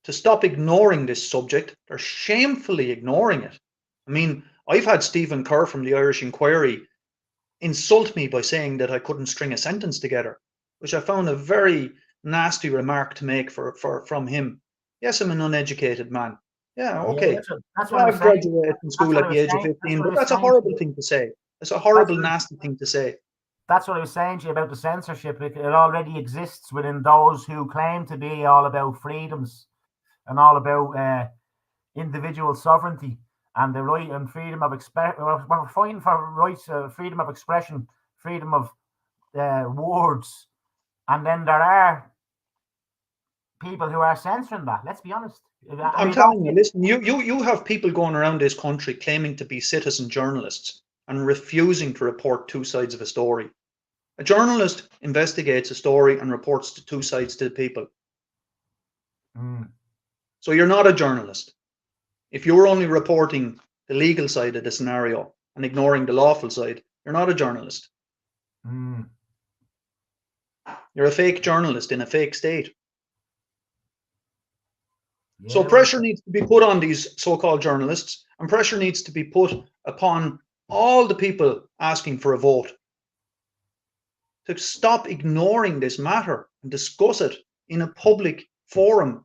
to stop ignoring this subject, they're shamefully ignoring it. I mean, I've had Stephen Kerr from the Irish Inquiry insult me by saying that I couldn't string a sentence together, which I found a very nasty remark to make from him. Yes, I'm an uneducated man. Yeah, okay. Yeah, that's what I've graduated from school at the age of 15, but that's a horrible thing to say. It's a horrible, nasty thing to say. That's what I was saying to you about the censorship. It already exists within those who claim to be all about freedoms and all about individual sovereignty and the right and freedom of expression. We're fighting for rights, freedom of expression, freedom of words, and then there are people who are censoring that. Let's be honest. I'm telling you, listen, you have people going around this country claiming to be citizen journalists and refusing to report two sides of a story. A journalist investigates a story and reports the two sides to the people. So you're not a journalist. If you're only reporting the legal side of the scenario and ignoring the lawful side, you're not a journalist. You're a fake journalist in a fake state. Yeah, so pressure needs to be put on these so-called journalists, and pressure needs to be put upon all the people asking for a vote to stop ignoring this matter and discuss it in a public forum.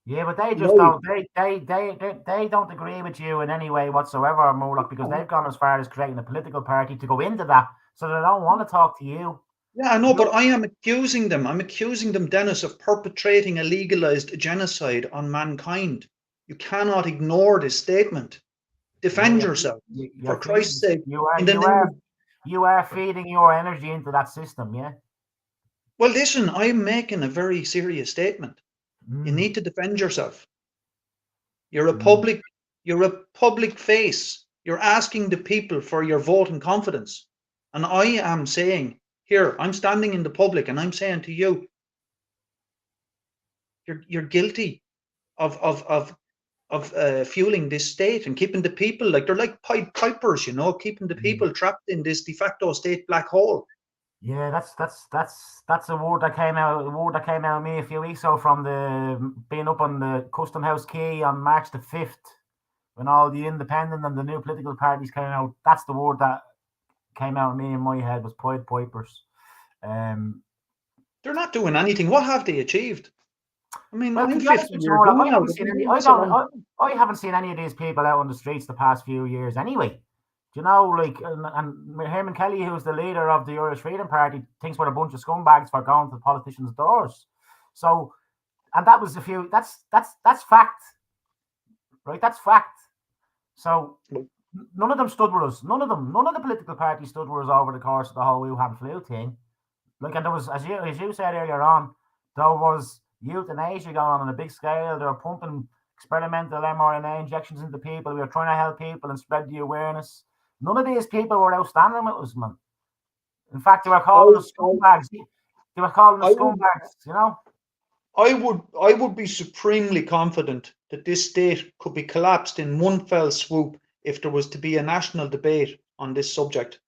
Yeah, but they just don't. They don't agree with you in any way whatsoever, Murlock, because they've gone as far as creating a political party to go into that, so they don't want to talk to you. Yeah, I know, but I am accusing them. I'm accusing them, Dennis, of perpetrating a legalized genocide on mankind. You cannot ignore this statement. Defend yourself, for Christ's sake. You are feeding your energy into that system, yeah? Well, listen, I'm making a very serious statement. You need to defend yourself. You're a public face. You're asking the people for your vote and confidence. And I am saying, here, I'm standing in the public and I'm saying to you, you're guilty of fueling this state and keeping the people, like, they're like Pied Pipers, you know, keeping the people trapped in this de facto state black hole. Yeah, that's a word that came out. A word that came out of me a few weeks ago from being up on the Custom House Quay on March the 5th, when all the independent and the new political parties came out. That's the word that came out of me in my head, was Pied Pipers. They're not doing anything. What have they achieved? I mean, well, I'm 50 years old. I haven't seen any of these people out on the streets the past few years anyway. You know, like, and Herman Kelly, who's the leader of the Irish Freedom Party, thinks we're a bunch of scumbags for going to the politicians' doors. So, and that was that's fact, right? That's fact. So, none of them stood with us. None of the political parties stood with us over the course of the whole Wuhan flu thing. Like, and there was, as you said earlier on, there was euthanasia going on a big scale. They were pumping experimental mRNA injections into people. We were trying to help people and spread the awareness. None of these people were outstanding with us, man. In fact, they were calling us scumbags. They were calling us scumbags, you know? I would be supremely confident that this state could be collapsed in one fell swoop if there was to be a national debate on this subject.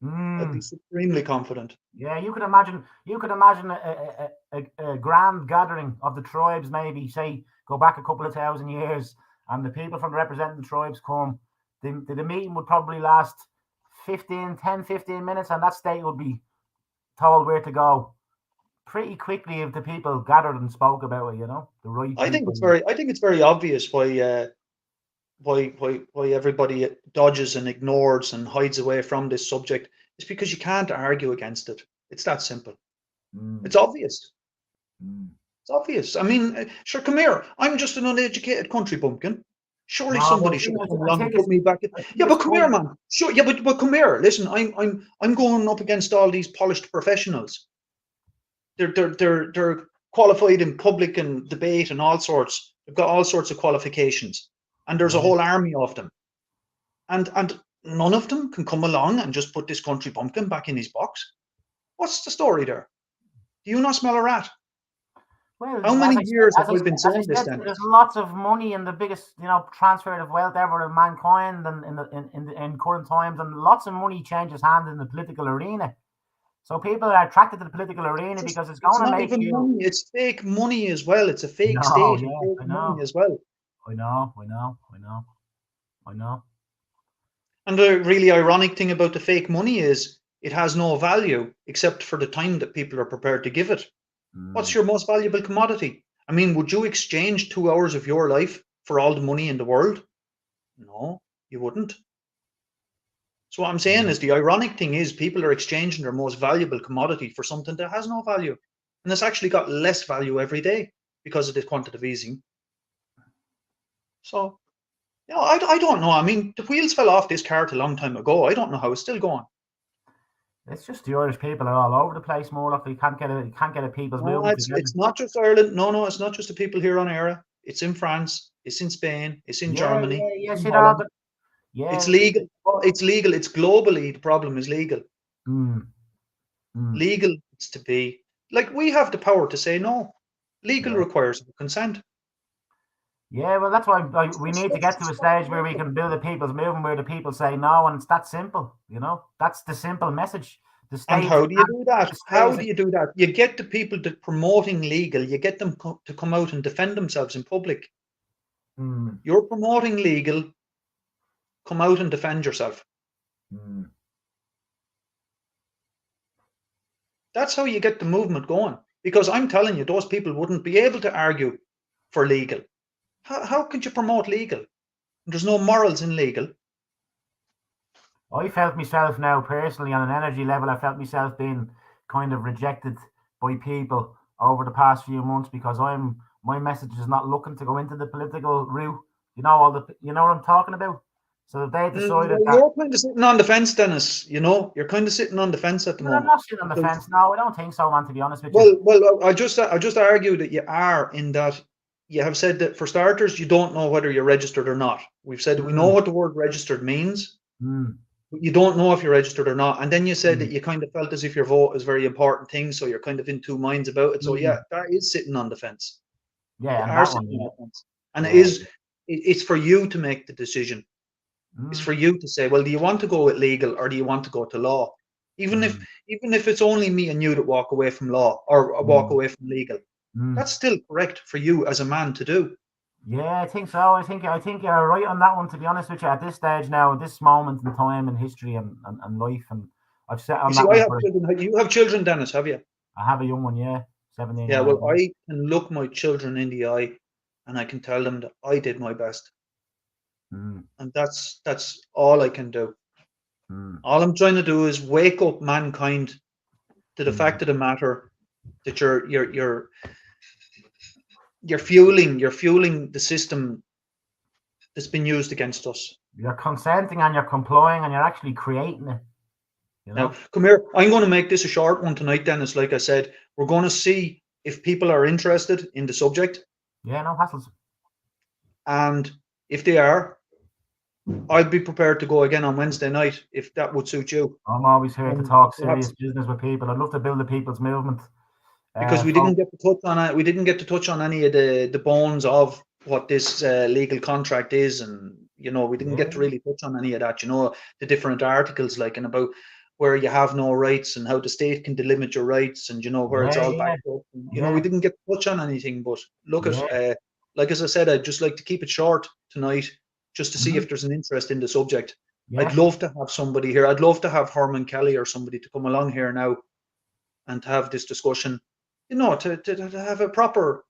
I'd be supremely confident. Yeah, you could imagine. You could imagine a grand gathering of the tribes. Maybe say go back a couple of thousand years, and the people from representing the tribes come. The meeting would probably last 15 minutes, and that state would be told where to go pretty quickly if the people gathered and spoke about it. You know, the right. I think it's very obvious why everybody dodges and ignores and hides away from this subject. It's because you can't argue against it. It's that simple. It's obvious. It's obvious. I mean, sure, come here. I'm just an uneducated country bumpkin. Surely somebody should come along and put me back. Yeah, but come here, man. Sure, yeah, but come here. Listen, I'm going up against all these polished professionals. They're qualified in public and debate and all sorts. They've got all sorts of qualifications, and there's a whole army of them. And none of them can come along and just put this country bumpkin back in his box. What's the story there? Do you not smell a rat? Well, how many years have we been saying this then? There's lots of money and the biggest, transfer of wealth ever in mankind and in current times, and lots of money changes hands in the political arena. So people are attracted to the political arena because it's going to make you. Money. It's fake money as well. It's a fake state. Yeah, fake money as well. I know. And the really ironic thing about the fake money is it has no value except for the time that people are prepared to give it. What's your most valuable commodity? I mean, would you exchange 2 hours of your life for all the money in the world? No, you wouldn't. So what I'm saying is the ironic thing is people are exchanging their most valuable commodity for something that has no value. And it's actually got less value every day because of this quantitative easing. So, I don't know. I mean, the wheels fell off this cart a long time ago. I don't know how it's still going. It's just the Irish people are all over the place, Murlock. You can't get a people's movement. It's not just Ireland. No, it's not just the people here on Era. It's in France. It's in Spain. It's in Germany. It's legal. It's legal. It's globally. The problem is legal. Legal is to be like we have the power to say no. Legal requires consent. Yeah, well, that's why we need to get to a stage where we can build a people's movement where the people say no, and it's that simple. That's the simple message. And how do you do that? How do you do that? You get the people that promoting legal. You get them to come out and defend themselves in public. You're promoting legal. Come out and defend yourself. That's how you get the movement going. Because I'm telling you, those people wouldn't be able to argue for legal. How could you promote legal? There's no morals in legal. I felt myself now personally on an energy level. I felt myself being kind of rejected by people over the past few months because my message is not looking to go into the political route. You know what I'm talking about. So they decided you're kind of sitting on the fence, Dennis. You're kind of sitting on the fence at the moment. I'm not sitting on the fence. No, I don't think so, man. To be honest with you. Well, I just argue that you are in that. You have said that for starters, you don't know whether you're registered or not. We've said that we know what the word registered means, but you don't know if you're registered or not. And then you said that you kind of felt as if your vote is a very important thing, so you're kind of in two minds about it. So yeah, that is sitting on the fence. Yeah, and that one, on the fence. And it's for you to make the decision. It's for you to say, well, do you want to go with legal or do you want to go to law? Even if it's only me and you that walk away from law or walk away from legal. That's still correct for you as a man to do. Yeah, I think so. I think you're right on that one, to be honest with you. At this stage now, this moment in time in history and life, and I've said on that. I have children. You have children, Dennis, have you? I have a young one, 17. Yeah, well, I can look my children in the eye and I can tell them that I did my best. And that's all I can do. All I'm trying to do is wake up mankind to the fact of the matter that you're fueling the system that's been used against us. You're consenting and you're complying and you're actually creating it. Now, come here. I'm going to make this a short one tonight, Dennis. Like I said, we're going to see if people are interested in the subject. Yeah, no hassles. And if they are, I'd be prepared to go again on Wednesday night if that would suit you. I'm always here to talk serious business with people. I'd love to build a people's movement. because we didn't get to touch on it. We didn't get to touch on any of the bones of what this legal contract is, and we didn't get to really touch on any of that. The different articles, like, and about where you have no rights and how the state can delimit your rights, and where it's all backed up. And, we didn't get to touch on anything. But look at, like as I said, I'd just like to keep it short tonight, just to see if there's an interest in the subject. I'd love to have somebody here. I'd love to have Herman Kelly or somebody to come along here now and to have this discussion. To have a proper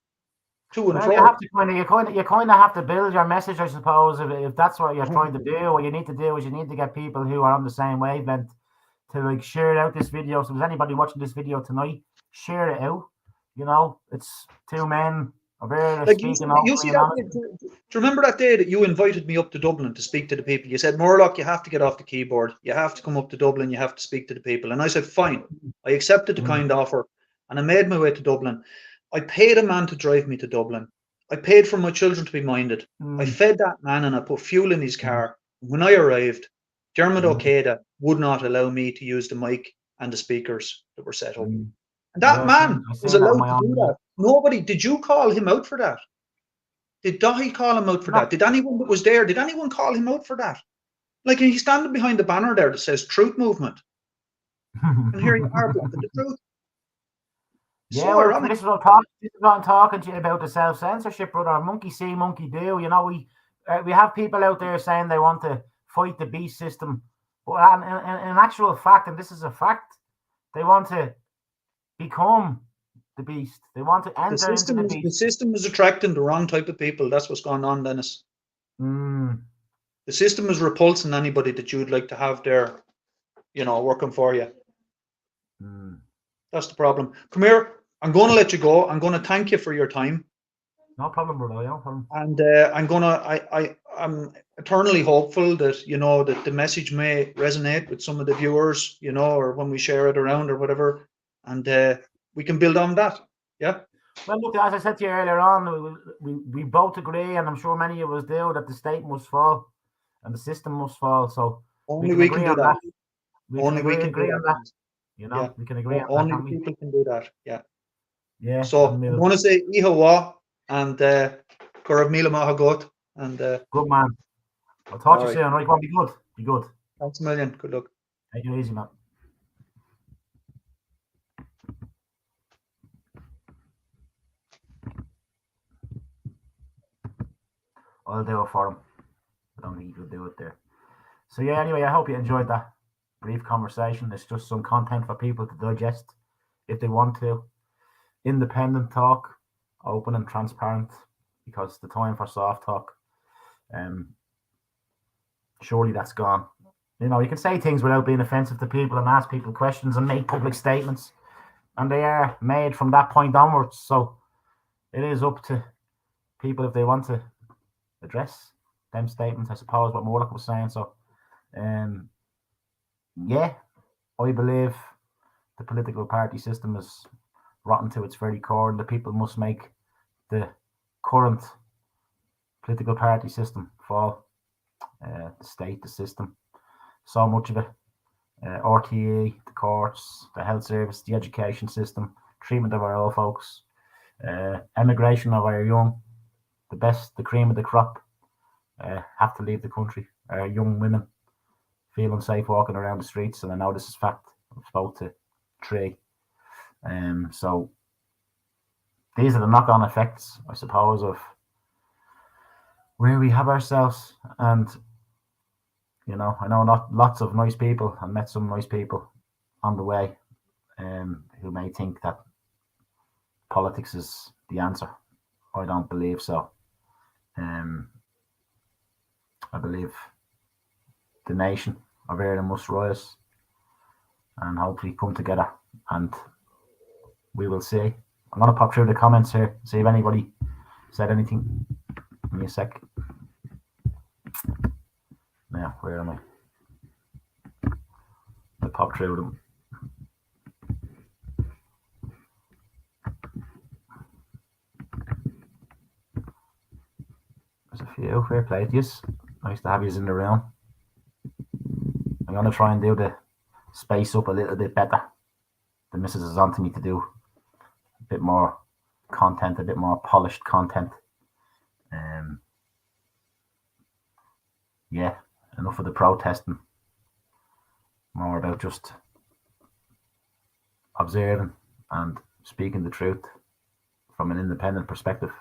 to and fro. You have to you kind of have to build your message, I suppose. If that's what you're trying to do, what you need to do is you need to get people who are on the same wavelength to like share out this video. So if there's anybody watching this video tonight, share it out. It's two men of Ireland speaking. You see that? Do you remember that day that you invited me up to Dublin to speak to the people? You said, Murlock, you have to get off the keyboard. You have to come up to Dublin. You have to speak to the people. And I said, fine. I accepted the kind offer, and I made my way to Dublin. I paid a man to drive me to Dublin. I paid for my children to be minded. I fed that man and I put fuel in his car. When I arrived, Dermot O'Kada would not allow me to use the mic and the speakers that were set up. And that man was allowed to do that. Nobody, did you call him out for that? Did Dahi call him out for that? Did anyone that was there, did anyone call him out for that? Like, he's standing behind the banner there that says Truth Movement. And here you are blocking the truth. Yeah, this is what I'm talking to you about, the self-censorship, brother. Monkey see, monkey do. We have people out there saying they want to fight the beast system, but in actual fact, and this is a fact, they want to become the beast. They want to enter into the beast. The system is attracting the wrong type of people. That's what's going on, Dennis. The system is repulsing anybody that you'd like to have there, working for you. That's the problem. Come here. I'm going to let you go. I'm going to thank you for your time. No problem, brother. No problem. And I'm eternally hopeful that that the message may resonate with some of the viewers, or when we share it around or whatever, and we can build on that. Yeah. Well, look, as I said to you earlier on, we both agree, and I'm sure many of us do, that the state must fall and the system must fall. So only we can do that. Only we can agree on that. We can agree on that. Only people can do that. Yeah. Yeah. So I'm going to say Ihawa and Gurav Mila Mahagot. And good man. I'll talk to you soon. Right, be good. Be good. Thanks a million. Good luck. Take it easy, man. I'll do it for him. I don't think he could do it there. So yeah, anyway, I hope you enjoyed that brief conversation. It's just some content for people to digest if they want to. Independent talk, open and transparent, because the time for soft talk, surely that's gone. You can say things without being offensive to people and ask people questions and make public statements, and they are made from that point onwards. So it is up to people if they want to address them statements, I suppose, what Murlock was saying. So yeah, I believe the political party system is rotten to its very core, and the people must make the current political party system fall. The state, the system, so much of it, RTE, the courts, the health service, the education system, treatment of our old folks, emigration of our young, the cream of the crop, have to leave the country. Our young women feel unsafe walking around the streets, and I know this is fact. I've spoke to 3. So these are the knock-on effects, I suppose, of where we have ourselves. And I know lots of nice people, and met some nice people on the way, who may think that politics is the answer. I don't believe so. I believe the nation of Ireland must rise and hopefully come together, and we will see. I'm going to pop through the comments here, see if anybody said anything. Give me a sec. Now, where am I? I'll pop through them. There's a few. Fair play to you. Nice to have you in the room. I'm going to try and do the space up a little bit better. The missus is on to me to do bit more content, a bit more polished content. Yeah, enough of the protesting. More about just observing and speaking the truth from an independent perspective,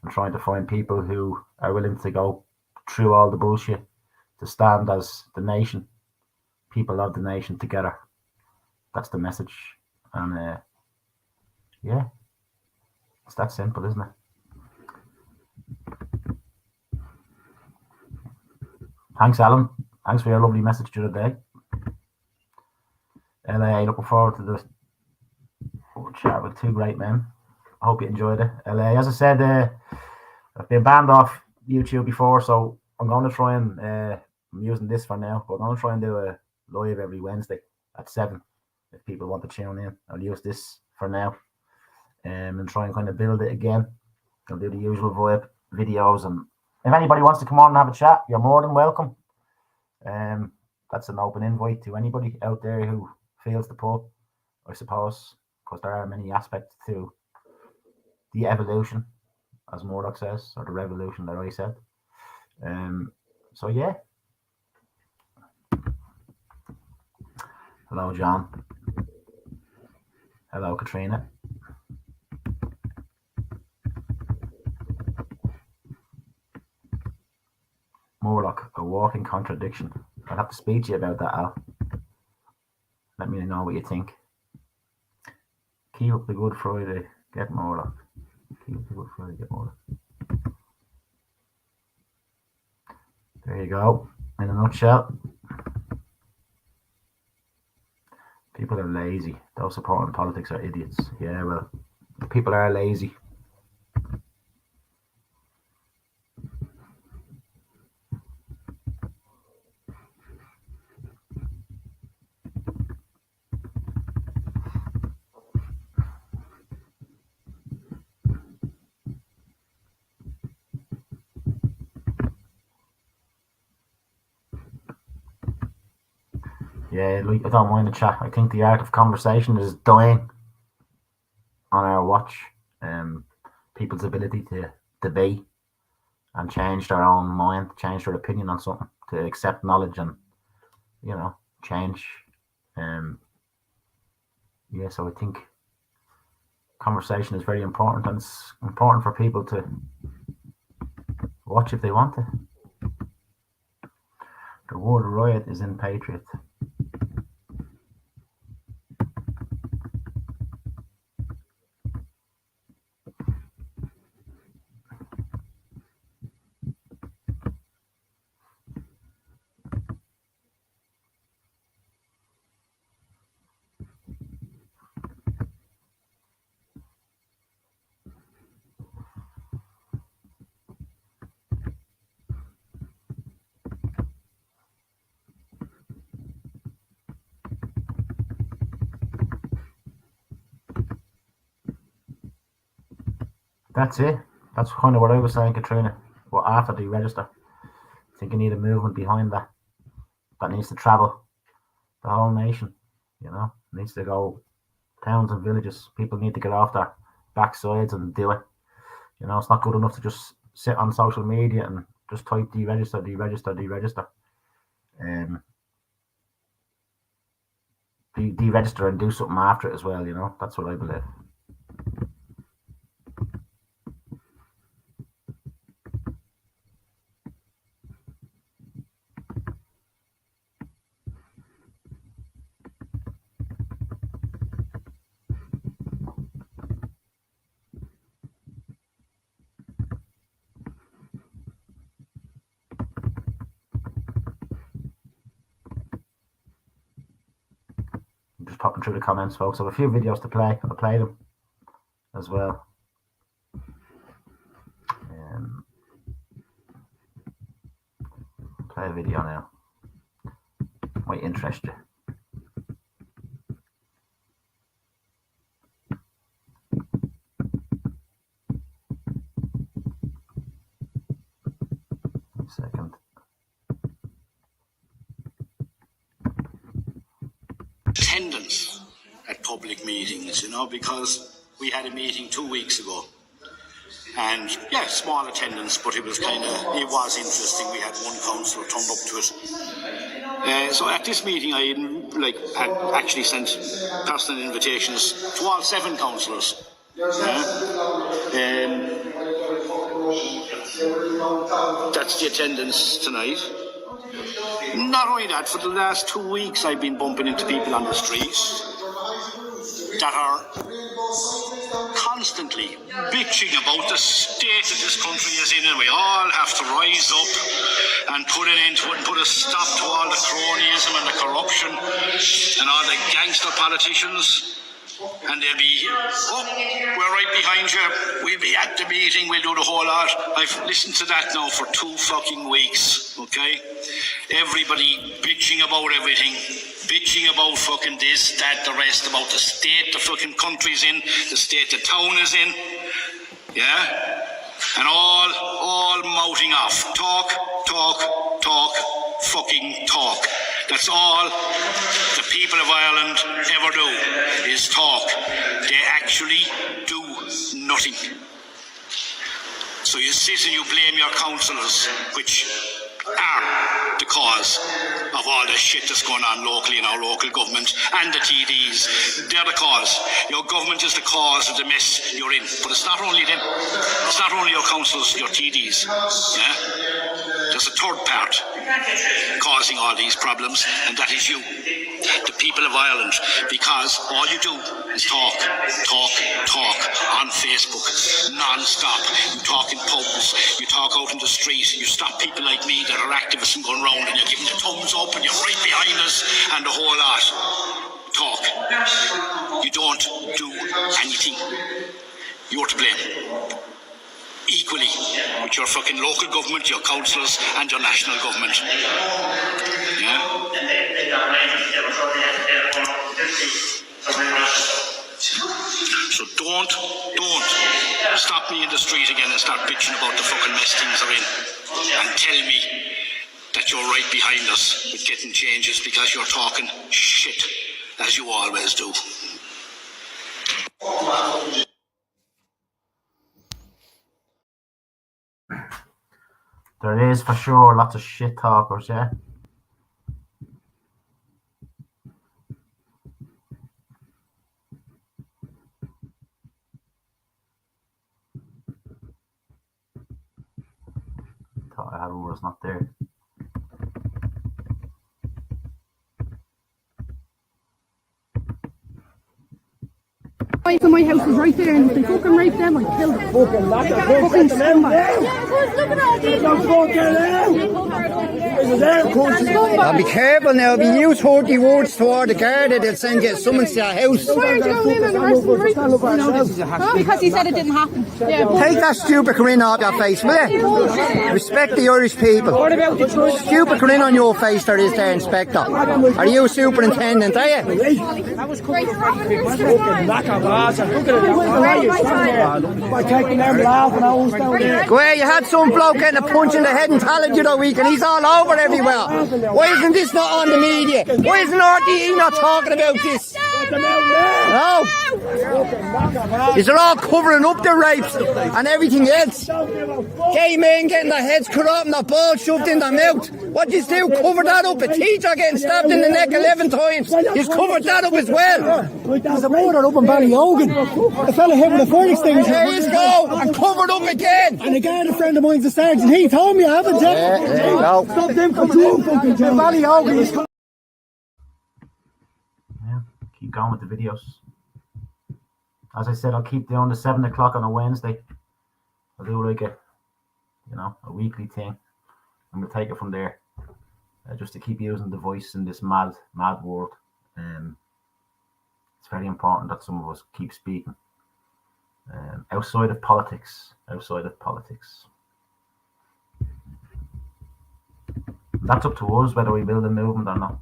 and trying to find people who are willing to go through all the bullshit to stand as the nation, people of the nation together. That's the message. And yeah, it's that simple, isn't it? Thanks, Alan. Thanks for your lovely message the other day. LA, looking forward to the chat with two great men. I hope you enjoyed it. LA, as I said, I've been banned off YouTube before, so I'm going to try and I'm using this for now, but I'm going to try and do a live every Wednesday at 7 if people want to tune in. I'll use this for now and try and kind of build it again. I'll do the usual vibe videos, and if anybody wants to come on and have a chat, you're more than welcome. That's an open invite to anybody out there who feels the pull, I suppose, because there are many aspects to the evolution, as Murlock says, or the revolution that I said. So yeah. Hello, John. Hello, Katrina. Murlock, a walking contradiction. I'll have to speak to you about that, Al. Let me know what you think. Keep up the Good Friday. Get Murlock. Keep up the Good Friday. Get Murlock. There you go. In a nutshell. People are lazy. Those supporting politics are idiots. Yeah, well, people are lazy. Yeah, I don't mind the chat. I think the art of conversation is dying on our watch. People's ability to debate and change their own mind, change their opinion on something, to accept knowledge and, change. Yeah, so I think conversation is very important, and it's important for people to watch if they want to. The word riot is in Patriot. That's it. That's kind of what I was saying, Katrina. Well, after they register, I think you need a movement behind that. That needs to travel the whole nation. It needs to go towns and villages. People need to get off their backsides and do it. It's not good enough to just sit on social media and just type deregister, deregister, deregister. Deregister and do something after it as well. That's what I believe. Just popping through the comments, folks. I have a few videos to play. I'll play them as well. Play a video now. Might interest you. A second. Attendance at public meetings, because We had a meeting 2 weeks ago. And yeah, small attendance, but it was interesting. We had one councillor turned up to it. So at this meeting, I had actually sent personal invitations to all 7 councillors. That's the attendance tonight. Not only that, for the last 2 weeks, I've been bumping into people on the streets that are constantly bitching about the state that this country is in, and we all have to rise up and put an end to it and put a stop to all the cronyism and the corruption and all the gangster politicians. And they'll be, we're right behind you, we'll be at the meeting, we'll do the whole lot. I've listened to that now for 2 fucking weeks, okay? Everybody bitching about everything, bitching about fucking this, that, the rest, about the state the fucking country's in, the state the town is in, yeah? And all mouthing off. Talk, fucking talk. That's all the people of Ireland ever do, is talk. They actually do nothing. So you sit and you blame your councillors, which are the cause of all the shit that's going on locally in our local government, and the TDs. They're the cause. Your government is the cause of the mess you're in. But it's not only them. It's not only your councillors, your TDs. Yeah? There's a third part causing all these problems, and that is you, the people of Ireland, because all you do is talk on Facebook non-stop. You talk in pubs, you talk out in the street, you stop people like me that are activists and going round, and you're giving the thumbs up and you're right behind us and the whole lot. Talk. You don't do anything. You're to blame. Equally with your fucking local government, your councillors and your national government. Yeah? So don't stop me in the street again and start bitching about the fucking mess things are in, and tell me that you're right behind us with getting changes because you're talking shit, as you always do. There is for sure lots of shit talkers, yeah. Thought I had one, was not there. So my house was right there, and if they fucking raped them, I'd kill them. Fucking scumbag. Now be careful now, if you use 40 words toward the Garda, they'll send you summons to your house. Why aren't you going in and arresting rapists? Because he said it didn't happen. Take that stupid grin off your face, will you? Respect the Irish people. Stupid grin on your face there is there, Inspector. Are you superintendent, are you? That was great. Where you had some bloke getting a punch in the head in Tallaght the other week, and he's all over everywhere. Why isn't this not on the media? Why isn't RTE not talking about this? No. These are all covering up the rapes and everything else. Gay men getting their heads cut off and their balls shoved in their mouth. What do you do? Cover that up. A teacher getting stabbed in the neck 11 times. He's covered that up as well. There's a murder up in Ballyogan. A fella hit with a fire extinguisher. There you go. And covered up again. And a guy, a friend of mine's a sergeant. He told me I haven't. Yeah, there you go. Stop them coming up fucking to Ballyogan. Is Keep going with the videos. As I said, I'll keep doing the 7 o'clock on a Wednesday. I'll do like a weekly thing, and we'll take it from there. Just to keep using the voice in this mad world. It's very important that some of us keep speaking. Outside of politics. That's up to us whether we build a movement or not.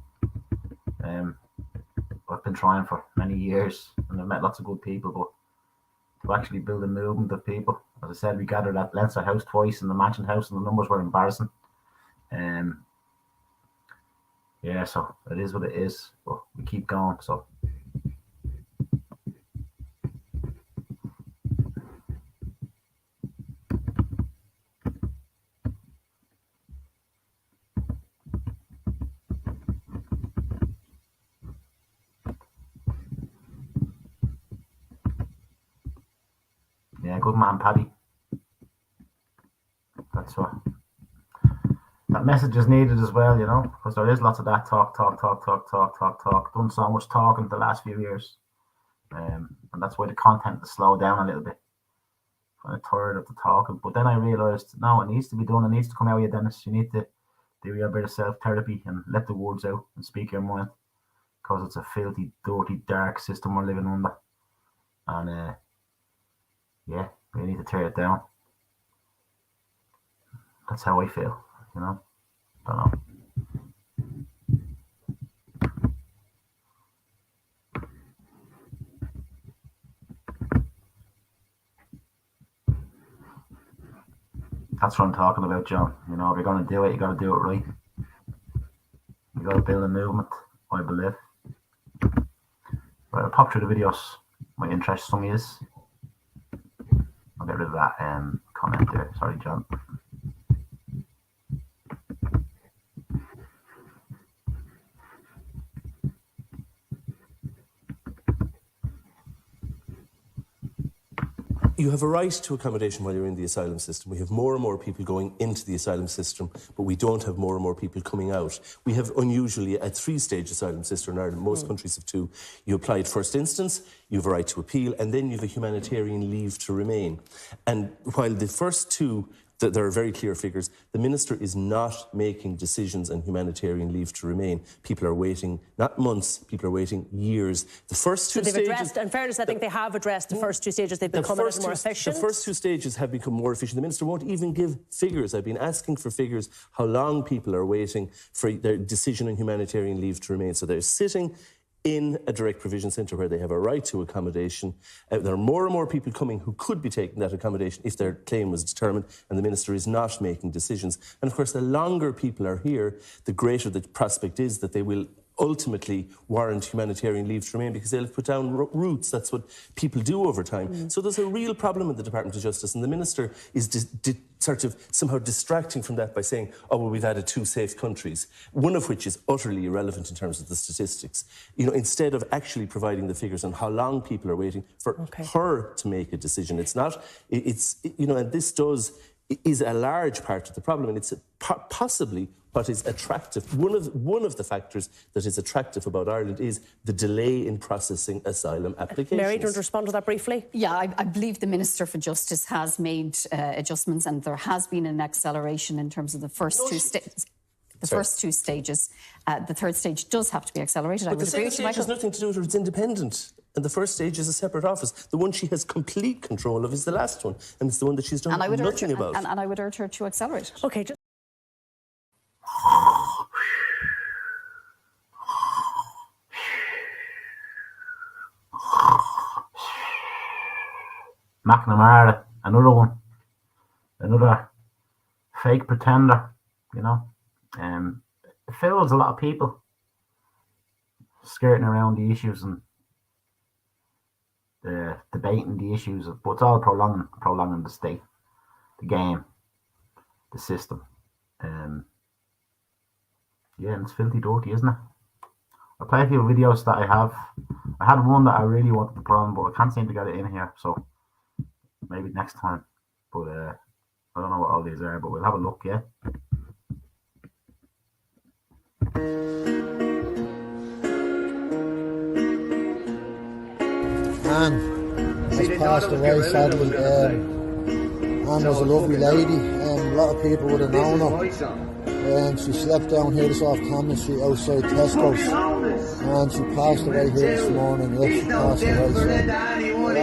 I've been trying for many years, and I've met lots of good people, but to actually build a movement of people, as I said, we gathered at Leinster House twice and the Mansion House, and the numbers were embarrassing. So it is what it is, but we keep going. So movement and Paddy. That's what. That message is needed as well, you know, because there is lots of that talk. Done so much talking the last few years. And that's why the content has slowed down a little bit. Kind of tired of the talking. But then I realised, no, it needs to be done. It needs to come out of you, Dennis. You need to do your bit of self-therapy and let the words out and speak your mind. Because it's a filthy, dirty, dark system we're living under. And, yeah, we need to tear it down. That's how I feel, you know. Don't know. That's what I'm talking about, John. You know, if you're going to do it, you got to do it right. You got to build a movement, I believe. Right, I'll pop through the videos. Might interest some of you. I'll get rid of that comment there. Sorry, John. You have a right to accommodation while you're in the asylum system. We have more and more people going into the asylum system, but we don't have more and more people coming out. We have unusually a 3-stage asylum system in Ireland. Most countries have 2. You apply at first instance, you have a right to appeal, and then you have a humanitarian leave to remain. And while the first 2, there are very clear figures, the Minister is not making decisions on humanitarian leave to remain. People are waiting, not months, people are waiting years. The first 2 so they've stages... addressed, in fairness, I think they have addressed the first 2 stages. They've become a little more efficient. The first 2 stages have become more efficient. The Minister won't even give figures. I've been asking for figures, how long people are waiting for their decision on humanitarian leave to remain. So they're sitting in a direct provision centre where they have a right to accommodation. There are more and more people coming who could be taking that accommodation if their claim was determined, and the Minister is not making decisions. And of course, the longer people are here, the greater the prospect is that they will ultimately warrant humanitarian leave to remain because they'll put down roots. That's what people do over time. So there's a real problem in the Department of Justice, and the Minister is sort of somehow distracting from that by saying, oh, well, we've added 2 safe countries, one of which is utterly irrelevant in terms of the statistics. You know, instead of actually providing the figures on how long people are waiting for her to make a decision. It's not, you know, and this is a large part of the problem, and it's possibly what is attractive. One of the factors that is attractive about Ireland is the delay in processing asylum applications. Mary, do you want to respond to that briefly? Yeah, I believe the Minister for Justice has made adjustments, and there has been an acceleration in terms of the first 2 stages. First 2 stages. The 3rd stage does have to be accelerated. But the 2nd stage has nothing to do with it. It's independent. And the 1st stage is a separate office. The one she has complete control of is the last one. And it's the one that she's done nothing about. And I would urge her to accelerate it. OK, just... McNamara, another one. Another fake pretender, you know. It fills a lot of people skirting around the issues and debating the issues, but it's all prolonging the state, the game, the system. Yeah, and it's filthy dirty, isn't it? I'll play a few videos that I have. I had one that I really wanted to put on, but I can't seem to get it in here, so maybe next time. But I don't know what all these are, but we'll have a look, yeah? Anne has passed away sadly. Anne was a lovely lady, and a lot of people would have known her. And she slept down here this off Common Street outside Tesco's, and she passed away here this morning. Yes, she passed away.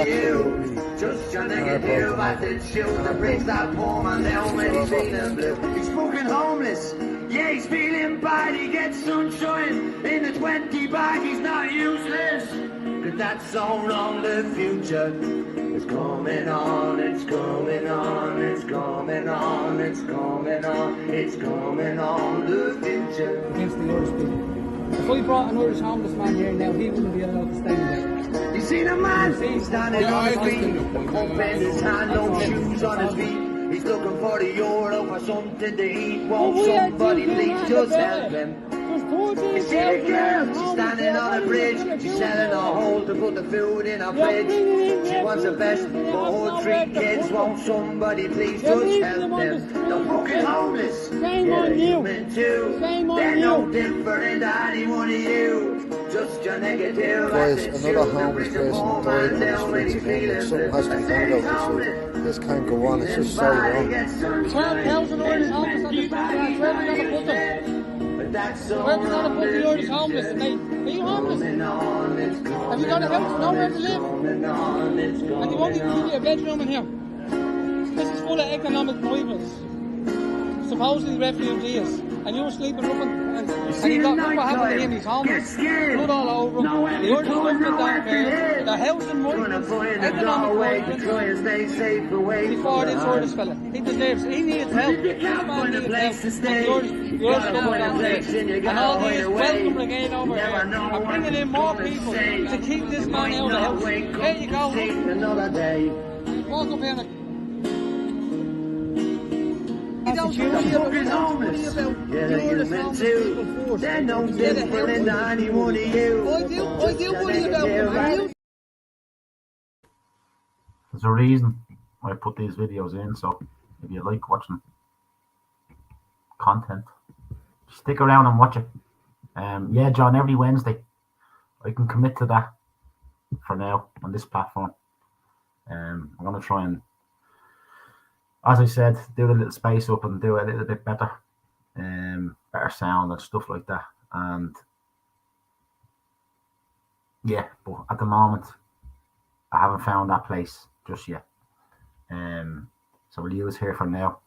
Just trying to get here about the chills that breaks that poor man down when he's feeling blue. He's fucking homeless. Yeah, he's feeling bad. He gets sunshine in the 20 bag. He's not useless. Cause that's so wrong. The future is coming on. It's coming on. It's coming on. It's coming on. It's coming on. The future. Against the Irish people. If I brought an Irish homeless man here now, he wouldn't be allowed to stay there. You see the man standing on the street, cup in his hand, no shoes on his feet. He's looking for the euro for something to eat. Won't somebody please just help him? You see a girl, she's standing on a bridge. She's selling a hole to put the food in her fridge. She wants the best for all 3 kids. Won't somebody please just help them? The fucking homeless. Shame on you. Too. They're no different than any one of you. Just your negative. Guys, another homeless person died on the streets again. Something has to be done about this. This can't go on. It's just so wrong. 12,000 Irish homeless on the street. Where are we going to put them? Where are we going to put the Irish homeless, mate? Are you homeless? Have you got a house? Nowhere to live? And you won't even give you a bedroom in here. This is full of economic migrants, supposedly refugees, and you're sleeping with them. And you got, look what happened to him, he's homeless. Blood all over him. The Irish government down there, the housing migrants, economic migrants, before this Irish fella. He deserves, he needs help. This man needs help. The Irish government down there, and all these welcome brigade over here are bringing in more people to keep this man out of the house. There you go, look. Walk up here. Homeless. Yeah, you're meant to. They're no different than any one of you. I do worry about them. There's a reason I put these videos in, so if you like watching content, stick around and watch it. Yeah, John, every Wednesday. I can commit to that for now on this platform. I'm going to try and, as I said, do a little space up and do it a little bit better. Better sound and stuff like that. And yeah, but at the moment, I haven't found that place just yet. So we'll use here for now.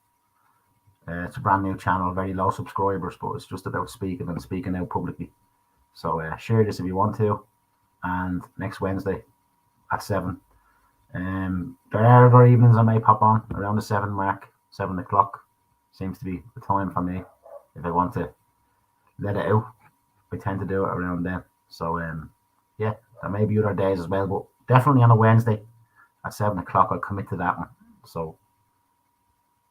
It's a brand new channel, very low subscribers, but it's just about speaking and speaking out publicly. So share this if you want to. And next Wednesday at 7. There are other evenings I may pop on around the 7 mark, 7 o'clock. Seems to be the time for me. If I want to let it out, I tend to do it around then. So yeah, there may be other days as well, but definitely on a Wednesday at 7 o'clock, I'll commit to that one. So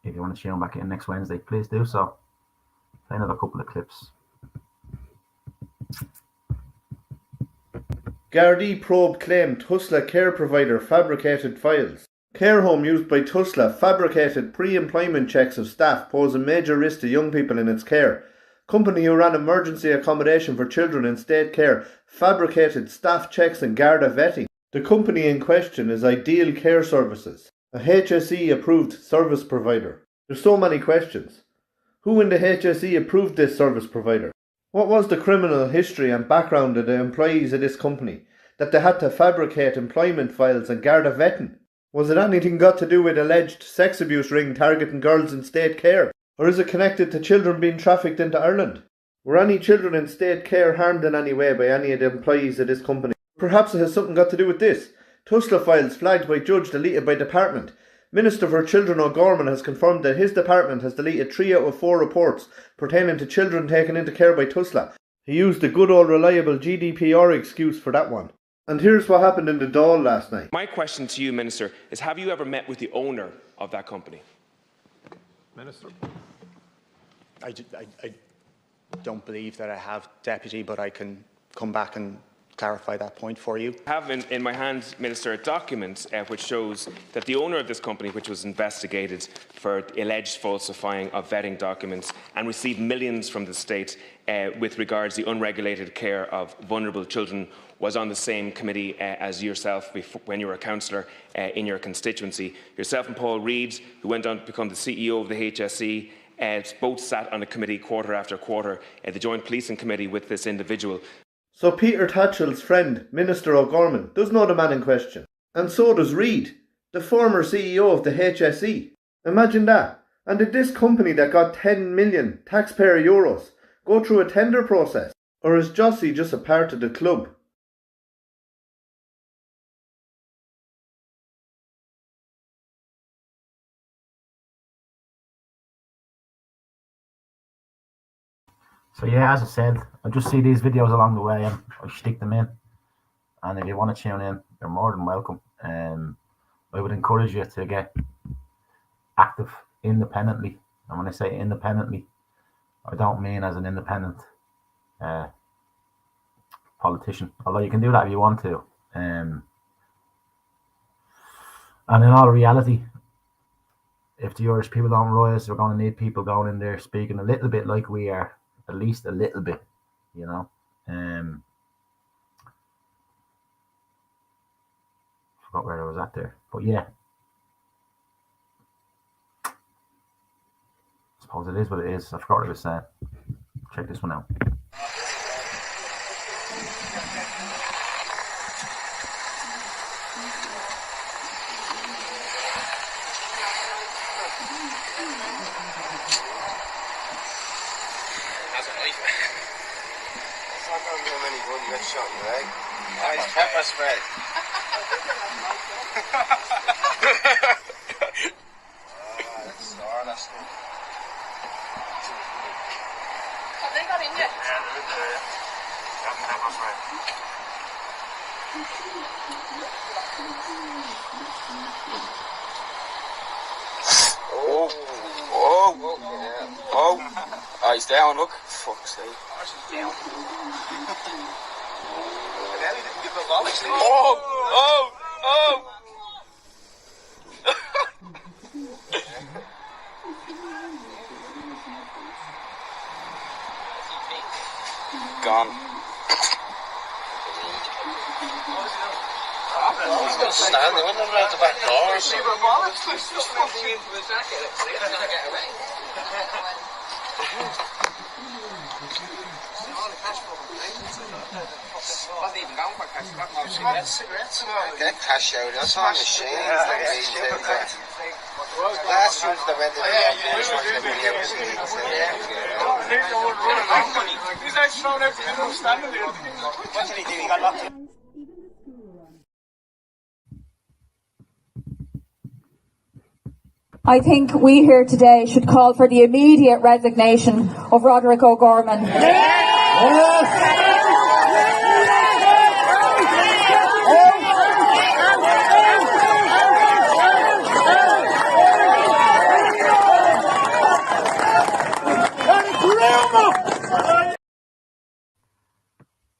if you want to tune back in next Wednesday, please do so. Play another couple of clips. Gardaí probe claim Tusla care provider fabricated files. Care home used by Tusla fabricated pre-employment checks of staff pose a major risk to young people in its care. Company who ran emergency accommodation for children in state care fabricated staff checks and Garda vetting. The company in question is Ideal Care Services, a HSE approved service provider. There's so many questions. Who in the HSE approved this service provider? What was the criminal history and background of the employees of this company that they had to fabricate employment files and Garda vetting? Was it anything got to do with alleged sex abuse ring targeting girls in state care? Or is it connected to children being trafficked into Ireland? Were any children in state care harmed in any way by any of the employees of this company? Perhaps it has something got to do with this. Tusla files flagged by judge deleted by department. Minister for Children O'Gorman has confirmed that his department has deleted 3 out of 4 reports pertaining to children taken into care by Tusla. He used the good old reliable GDPR excuse for that one. And here's what happened in the Dáil last night. My question to you, Minister, is have you ever met with the owner of that company? Minister. I don't believe that I have, Deputy, but I can come back and clarify that point for you. I have in my hand, Minister, a document which shows that the owner of this company, which was investigated for alleged falsifying of vetting documents and received millions from the state with regards to the unregulated care of vulnerable children, was on the same committee as yourself when you were a councillor in your constituency. Yourself and Paul Reid, who went on to become the CEO of the HSE, both sat on a committee quarter after quarter, the Joint Policing Committee, with this individual. So Peter Tatchell's friend, Minister O'Gorman, does know the man in question. And so does Reid, the former CEO of the HSE. Imagine that. And did this company that got 10 million taxpayer euros go through a tender process? Or is Jossie just a part of the club? So yeah, as I said, I just see these videos along the way and I stick them in. And if you want to tune in, you're more than welcome. I would encourage you to get active independently. And when I say independently, I don't mean as an independent politician. Although you can do that if you want to. And in all reality, if the Irish people don't rise, we're going to need people going in there speaking a little bit like we are, at least a little bit, you know. Forgot where I was at there, but yeah, I suppose it is what it is. I forgot what I was saying. Check this one out. Pepper spray. That's sore, that's good. Have they got in yet? Yeah, they're in there, yeah. Pepper spray. Oh, he's down, look. Fuck's sake. Oh, she's down. Oh! Gone. He's going to stand there, wasn't out the back door. Just fucking into his jacket. It's going to get away. Wasn't even going for cash, got no cigarettes. Get cash out, that's on machines. Last year they went in he's actually thrown out the window standing there. What did he do? He got locked in. I think we here today should call for the immediate resignation of Roderick O'Gorman.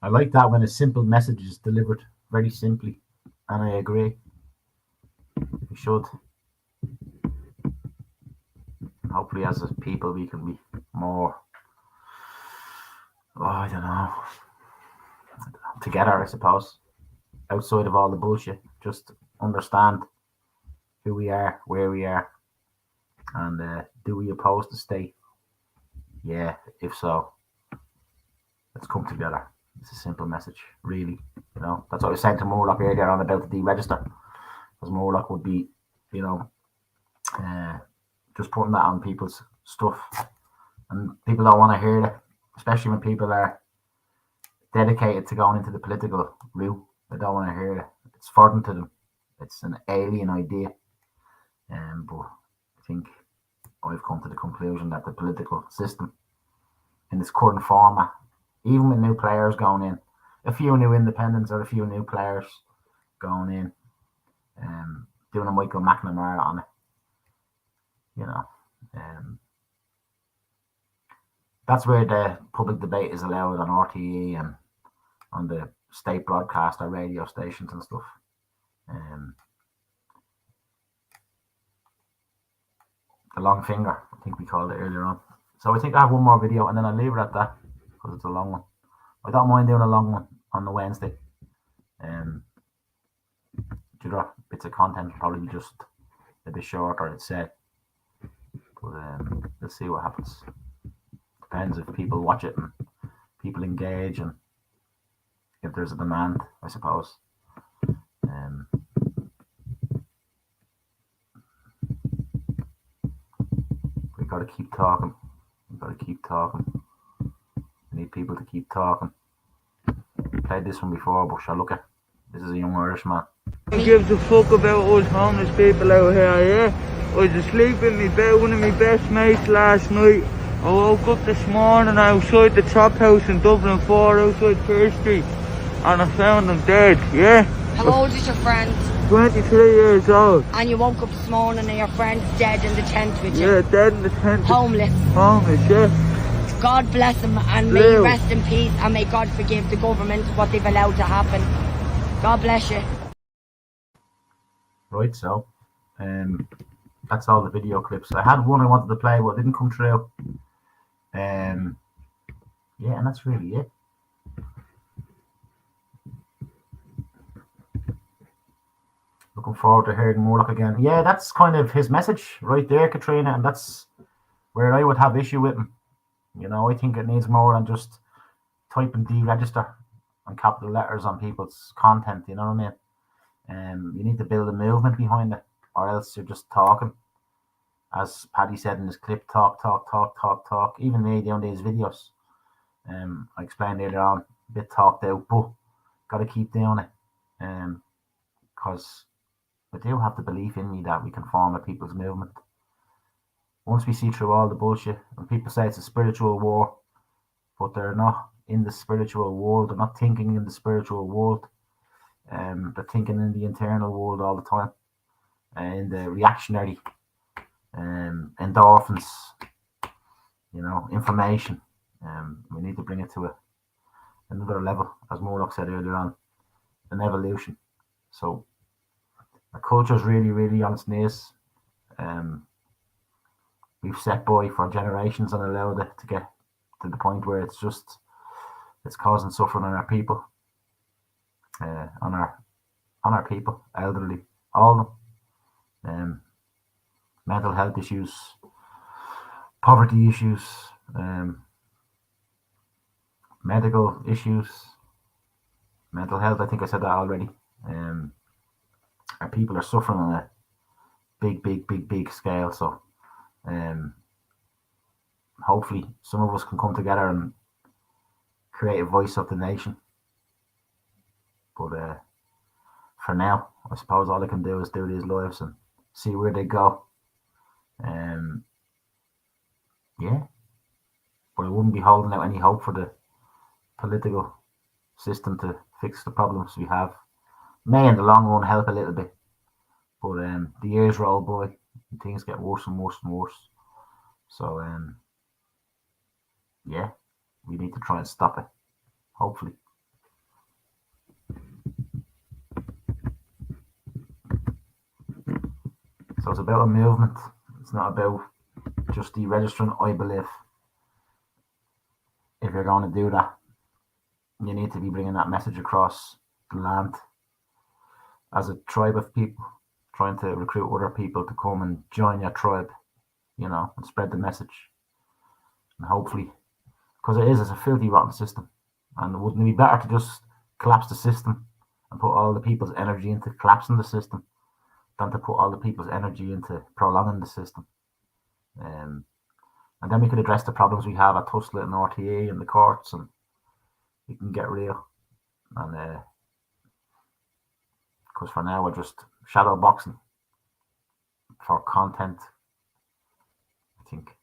I like that when a simple message is delivered very simply, and I agree. We should. And hopefully as a people we can be more, I don't know, together, I suppose, outside of all the bullshit. Just understand who we are, where we are, and do we oppose the state? Yeah, if so, let's come together. It's a simple message, really. You know, that's what I was saying to Murlock earlier on about the deregister. Because Murlock would be, you know, just putting that on people's stuff. And people don't want to hear it, especially when people are dedicated to going into the political route. They don't want to hear it. It's foreign to them. It's an alien idea. But I think I've come to the conclusion that the political system in its current format, even with new players going in, a few new independents or a few new players going in, doing a Michael McNamara on it, you know, that's where the public debate is allowed on RTE and on the state broadcast or radio stations and stuff. The long finger, I think we called it earlier on. So I think I have one more video and then I'll leave it at that because it's a long one. I don't mind doing a long one on the Wednesday. Bits of content probably just a bit shorter, I'd say. But let's see what happens. Depends if people watch it and people engage and if there's a demand, I suppose. We gotta keep talking. We gotta keep talking. We need people to keep talking. We played this one before, but sure, look at this is a young Irishman. Who gives a fuck about us homeless people out here, yeah? I was asleep in my bed, one of my best mates last night. I woke up this morning outside the Chop House in Dublin 4 outside Fair Street and I found him dead, yeah? How old is your friend? 23 years old. And you woke up this morning and your friend's dead in the tent with you? Yeah, dead in the tent. Homeless? Homeless, yeah. God bless them and may he rest in peace, and may God forgive the government what they've allowed to happen. God bless you. Right, so that's all the video clips. I had one I wanted to play, but it didn't come through. Yeah, and that's really it. Looking forward to hearing Murlock again. Yeah, that's kind of his message right there, Katrina, and that's where I would have issue with him. You know, I think it needs more than just typing deregister and capital letters on people's content, you know what I mean? You need to build a movement behind it, or else you're just talking. As Paddy said in his clip, talk. Even me doing these videos. I explained earlier on, a bit talked out, but got to keep doing it. Because I do have the belief in me that we can form a people's movement. Once we see through all the bullshit, and people say it's a spiritual war, but they're not in the spiritual world, they're not thinking in the spiritual world. They're thinking in the internal world all the time, in the reactionary endorphins, you know, information. We need to bring it to another level, as Murlock said earlier on, an evolution. So our culture is really, really on its knees. We've set by for generations and allowed it to get to the point where it's causing suffering on our people, on our people, elderly, all of them. Mental health issues, poverty issues, medical issues, mental health. I think I said that already. Our people are suffering on a big scale. So, hopefully, some of us can come together and create a voice of the nation. But for now, I suppose all I can do is do these lives and see where they go. Yeah, but I wouldn't be holding out any hope for the political system to fix the problems we have. May in the long run help a little bit, but the years roll by and things get worse and worse and worse. So yeah, we need to try and stop it, hopefully. So it's about a movement. It's not about just deregistering, I believe. If you're going to do that, you need to be bringing that message across the land as a tribe of people, trying to recruit other people to come and join your tribe, you know, and spread the message. And hopefully, because it's a filthy, rotten system, and wouldn't it be better to just collapse the system and put all the people's energy into collapsing the system than to put all the people's energy into prolonging the system? And then we could address the problems we have at Tussla and RTE and the courts, and we can get real. And because for now we're just shadow boxing for content, I think,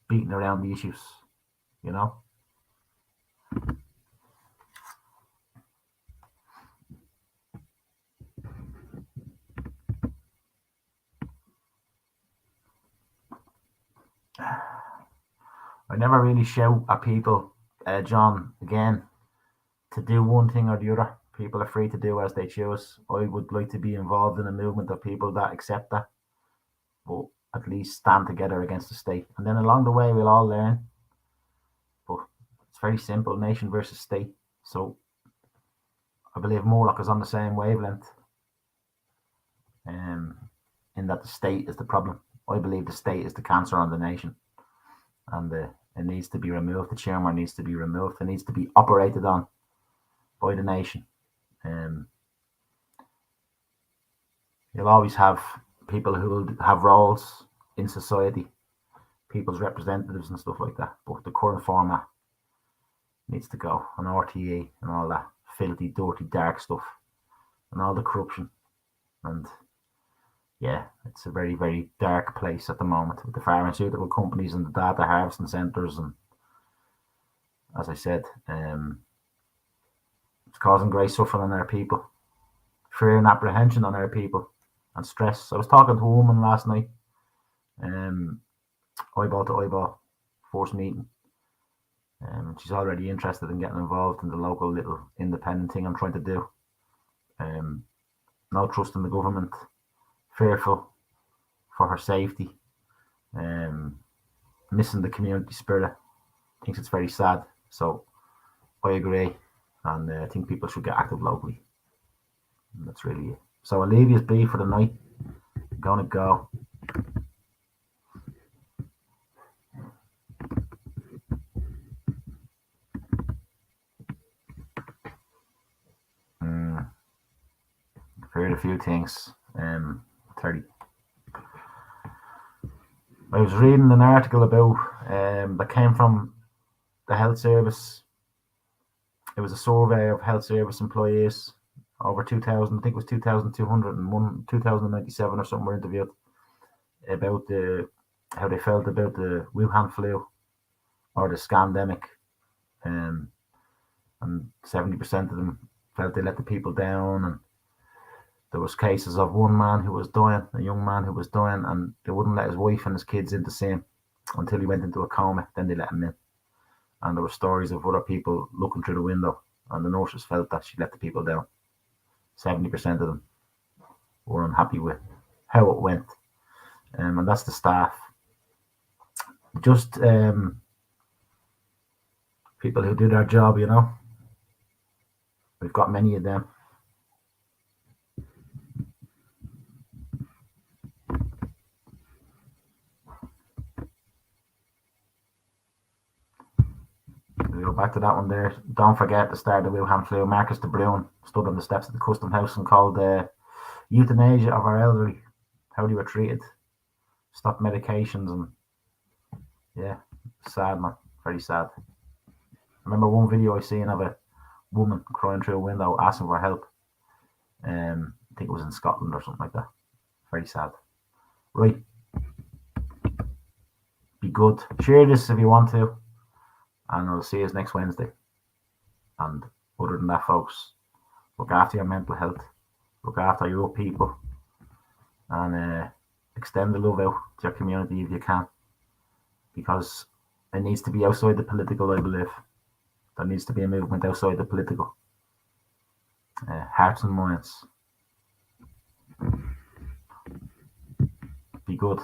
beating around the issues, you know. I never really shout at people, John, again, to do one thing or the other. People are free to do as they choose. I would like to be involved in a movement of people that accept that, but at least stand together against the state. And then along the way, we'll all learn. But it's very simple, nation versus state. So I believe Murlock is on the same wavelength, in that the state is the problem. I believe the state is the cancer on the nation, and it needs to be removed. The chairman needs to be removed. It needs to be operated on by the nation. You'll always have people who will have roles in society, people's representatives and stuff like that. But the current format needs to go, on RTE and all that filthy, dirty, dark stuff, and all the corruption. And yeah, it's a very, very dark place at the moment with the pharmaceutical companies and the data harvesting centres. And as I said, it's causing great suffering on our people, fear and apprehension on our people, and stress. I was talking to a woman last night, eyeball to eyeball, first meeting. She's already interested in getting involved in the local little independent thing I'm trying to do. No trust in the government, fearful for her safety, missing the community spirit. Thinks it's very sad. So I agree, and I think people should get active locally. And that's really it. So I'll leave you be for the night. I'm gonna go. I've heard a few things. 30. I was reading an article about that came from the health service. It was a survey of health service employees. Over 2,000, I think it was 2,201, 2,097 or something were interviewed about how they felt about the Wuhan flu or the scandemic. And 70% of them felt they let the people down. And there was cases of one man who was dying, a young man who was dying, and they wouldn't let his wife and his kids in to see him until he went into a coma. Then they let him in. And there were stories of other people looking through the window, and the nurses felt that she let the people down. 70% of them were unhappy with how it went. And that's the staff. Just people who do their job, you know. We've got many of them. We go back to that one there. Don't forget the start of the Wuhan flu. Marcus de Bruin stood on the steps of the custom house and called euthanasia of our elderly. How they were treated. Stop medications, and yeah, sad, man. Very sad. I remember one video I seen of a woman crying through a window asking for help. I think it was in Scotland or something like that. Very sad. Right. Be good. Share this if you want to. And I'll see you next Wednesday. And other than that, folks, look after your mental health. Look after your people. And extend the love out to your community if you can. Because it needs to be outside the political, I believe. There needs to be a movement outside the political. Hearts and minds. Be good.